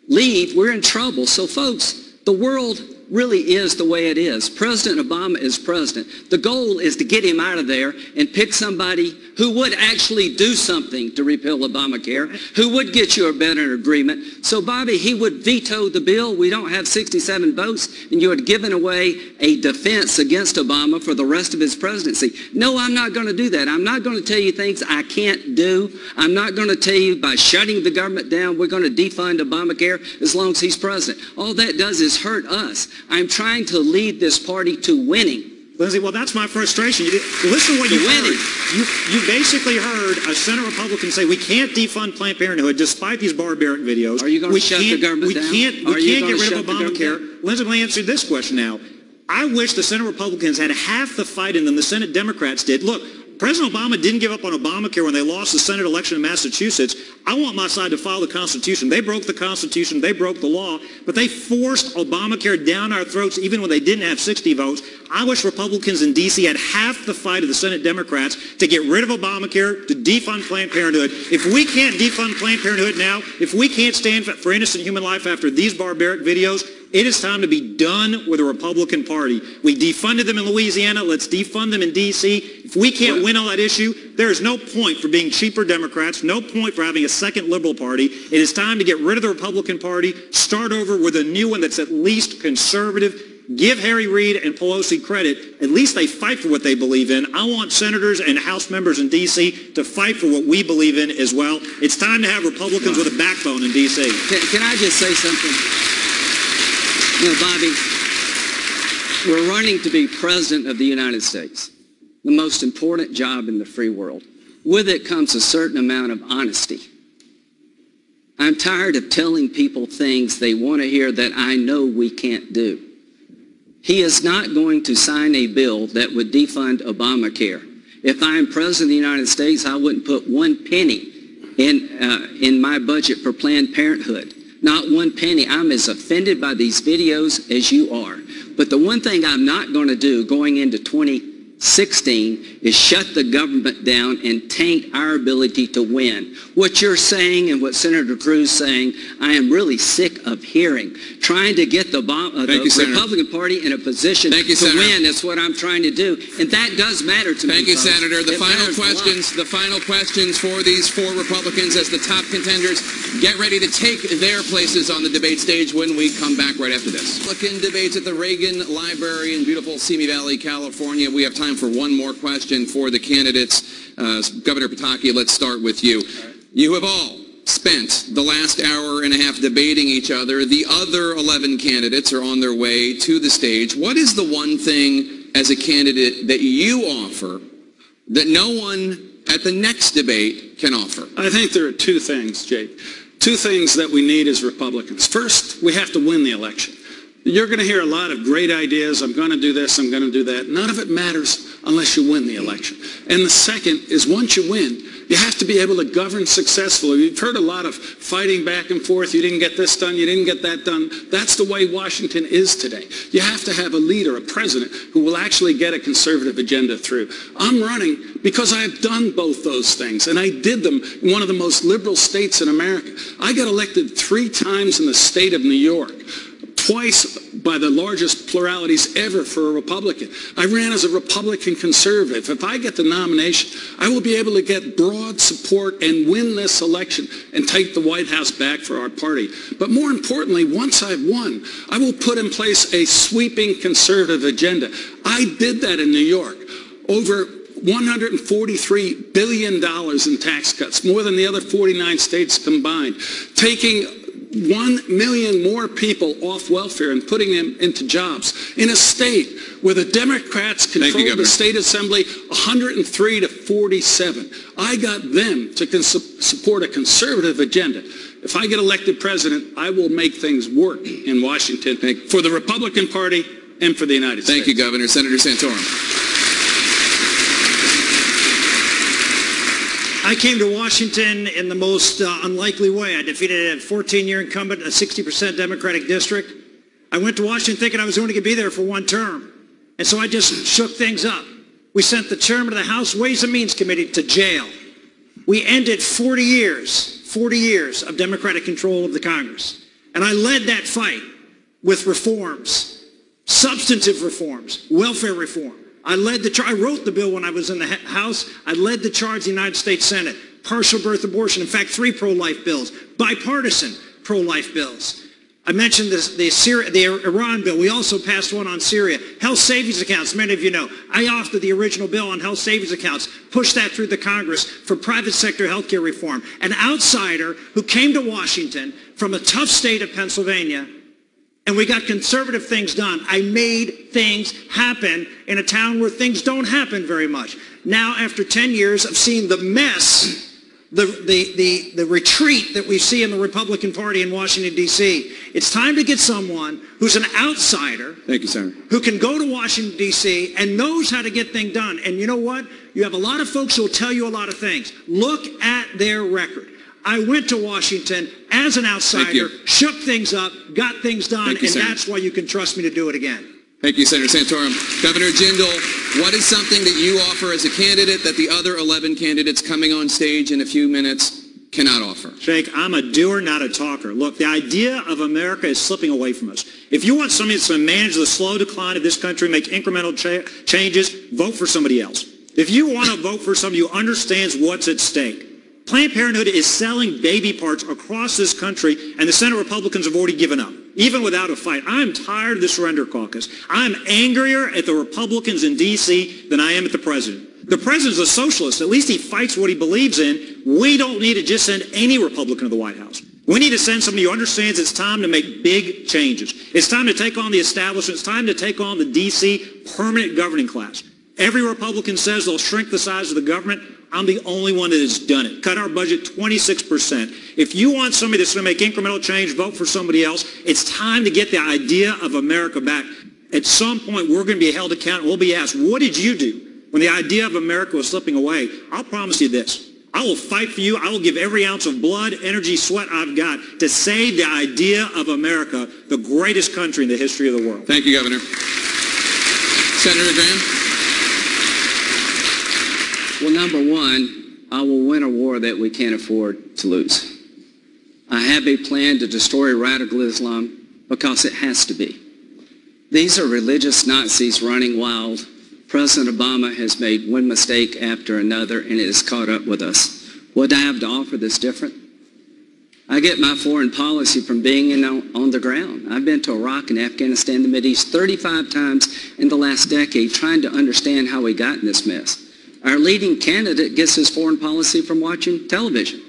leave, we're in trouble. So, folks, the world really is the way it is. President Obama is president. The goal is to get him out of there and pick somebody who would actually do something to repeal Obamacare, who would get you a better agreement. So, Bobby, he would veto the bill. We don't have 67 votes, and you had given away a defense against Obama for the rest of his presidency. No, I'm not going to do that. I'm not going to tell you things I can't do. I'm not going to tell you by shutting the government down, we're going to defund Obamacare as long as he's president. All that does is hurt us. I'm trying to lead this party to winning. Lindsey, well, that's my frustration. Listen to what you heard. You basically heard a Senate Republican say we can't defund Planned Parenthood despite these barbaric videos. Are you going to shut the government down? We can't get rid of Obamacare. Lindsey, let me answer this question now. I wish the Senate Republicans had half the fight in them the Senate Democrats did. Look, President Obama didn't give up on Obamacare when they lost the Senate election in Massachusetts. I want my side to follow the Constitution. They broke the Constitution. They broke the law. But they forced Obamacare down our throats even when they didn't have 60 votes. I wish Republicans in D.C. had half the fight of the Senate Democrats to get rid of Obamacare, to defund Planned Parenthood. If we can't defund Planned Parenthood now, if we can't stand for innocent human life after these barbaric videos, it is time to be done with the Republican Party. We defunded them in Louisiana. Let's defund them in D.C. If we can't win on that issue, there is no point for being cheaper Democrats, no point for having a second liberal party. It is time to get rid of the Republican Party, start over with a new one that's at least conservative. Give Harry Reid and Pelosi credit. At least they fight for what they believe in. I want senators and House members in D.C. to fight for what we believe in as well. It's time to have Republicans with a backbone in D.C. Can I just say something? You know, Bobby, we're running to be President of the United States, the most important job in the free world. With it comes a certain amount of honesty. I'm tired of telling people things they want to hear that I know we can't do. He is not going to sign a bill that would defund Obamacare. If I am President of the United States, I wouldn't put 1 penny in my budget for Planned Parenthood. Not 1 penny. I'm as offended by these videos as you are. But the one thing I'm not going to do going into 2016 is shut the government down and taint our ability to win. What you're saying and what Senator Cruz is saying, I am really sick of hearing. Trying to get the Republican Party in a position to win. That's what I'm trying to do. And that does matter to me. Thank you, Senator. The final questions for these 4 Republicans as the top contenders. Get ready to take their places on the debate stage when we come back right after this. Republican debates at the Reagan Library in beautiful Simi Valley, California. We have time for one more question for the candidates. Governor Pataki, let's start with you. You have all spent the last hour and a half debating each other. The other 11 candidates are on their way to the stage. What is the one thing as a candidate that you offer that no one at the next debate can offer? I think there are 2 things, Jake. 2 things that we need as Republicans. First, we have to win the election. You're going to hear a lot of great ideas. I'm going to do this, I'm going to do that. None of it matters unless you win the election. And the second is once you win, you have to be able to govern successfully. You've heard a lot of fighting back and forth. You didn't get this done. You didn't get that done. That's the way Washington is today. You have to have a leader, a president, who will actually get a conservative agenda through. I'm running because I have done both those things, and I did them in one of the most liberal states in America. I got elected 3 times in the state of New York. Twice by the largest pluralities ever for a Republican. I ran as a Republican conservative. If I get the nomination, I will be able to get broad support and win this election and take the White House back for our party. But more importantly, once I've won, I will put in place a sweeping conservative agenda. I did that in New York. Over $143 billion in tax cuts, more than the other 49 states combined, taking 1 million more people off welfare and putting them into jobs in a state where the Democrats control the state assembly 103 to 47. I got them to support a conservative agenda. If I get elected president, I will make things work in Washington for the Republican Party and for the United States. Thank you, Governor. Senator Santorum. I came to Washington in the most unlikely way. I defeated a 14-year incumbent, a 60% Democratic district. I went to Washington thinking I was only going to be there for one term. And so I just shook things up. We sent the chairman of the House Ways and Means Committee to jail. We ended 40 years of Democratic control of the Congress. And I led that fight with reforms, substantive reforms, welfare reform. I wrote the bill when I was in the House. I led the charge in the United States Senate. Partial birth abortion. In fact, 3 pro-life bills. Bipartisan pro-life bills. I mentioned the Iran bill. We also passed one on Syria. Health savings accounts, many of you know. I authored the original bill on health savings accounts, pushed that through the Congress for private sector health care reform. An outsider who came to Washington from a tough state of Pennsylvania, and we got conservative things done. I made things happen in a town where things don't happen very much. Now, after 10 years of seeing the mess, the retreat that we see in the Republican Party in Washington, D.C., it's time to get someone who's an outsider. Thank you, Senator. Who can go to Washington, D.C. and knows how to get things done. And you know what? You have a lot of folks who will tell you a lot of things. Look at their record. I went to Washington as an outsider, shook things up, got things done, and that's why you can trust me to do it again. Thank you, Senator Santorum. Governor Jindal, what is something that you offer as a candidate that the other 11 candidates coming on stage in a few minutes cannot offer? Jake, I'm a doer, not a talker. Look, the idea of America is slipping away from us. If you want somebody that's going to manage the slow decline of this country, make incremental changes, vote for somebody else. If you want to vote for somebody who understands what's at stake, Planned Parenthood is selling baby parts across this country, and the Senate Republicans have already given up, even without a fight. I'm tired of the surrender caucus. I'm angrier at the Republicans in D.C. than I am at the president. The president's a socialist. At least he fights what he believes in. We don't need to just send any Republican to the White House. We need to send somebody who understands it's time to make big changes. It's time to take on the establishment. It's time to take on the D.C. permanent governing class. Every Republican says they'll shrink the size of the government. I'm the only one that has done it. Cut our budget 26%. If you want somebody that's going to make incremental change, vote for somebody else. It's time to get the idea of America back. At some point, we're going to be held accountable. We'll be asked, what did you do when the idea of America was slipping away? I'll promise you this. I will fight for you. I will give every ounce of blood, energy, sweat I've got to save the idea of America, the greatest country in the history of the world. Thank you, Governor. Senator Graham. Well, number one, I will win a war that we can't afford to lose. I have a plan to destroy radical Islam because it has to be. These are religious Nazis running wild. President Obama has made one mistake after another, and it has caught up with us. What do I have to offer that's different? I get my foreign policy from being on the ground. I've been to Iraq and Afghanistan, the Mideast 35 times in the last decade trying to understand how we got in this mess. Our leading candidate gets his foreign policy from watching television.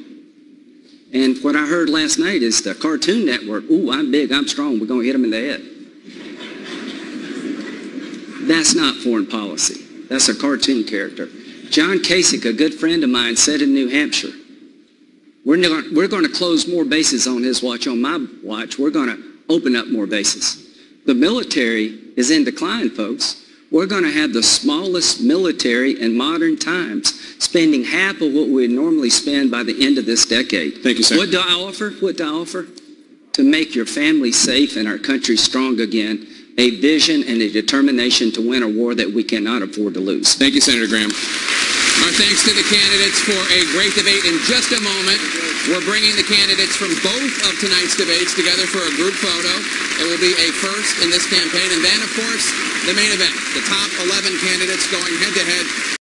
And what I heard last night is the Cartoon Network, ooh, I'm big, I'm strong, we're going to hit him in the head. That's not foreign policy. That's a cartoon character. John Kasich, a good friend of mine, said in New Hampshire, we're going to close more bases on his watch. On my watch, we're going to open up more bases. The military is in decline, folks. We're going to have the smallest military in modern times, spending half of what we would normally spend by the end of this decade. Thank you, sir. What do I offer? What do I offer? To make your family safe and our country strong again, a vision and a determination to win a war that we cannot afford to lose. Thank you, Senator Graham. Our thanks to the candidates for a great debate. In just a moment, we're bringing the candidates from both of tonight's debates together for a group photo. It will be a first in this campaign. And then, of course, the main event, the top 11 candidates going head-to-head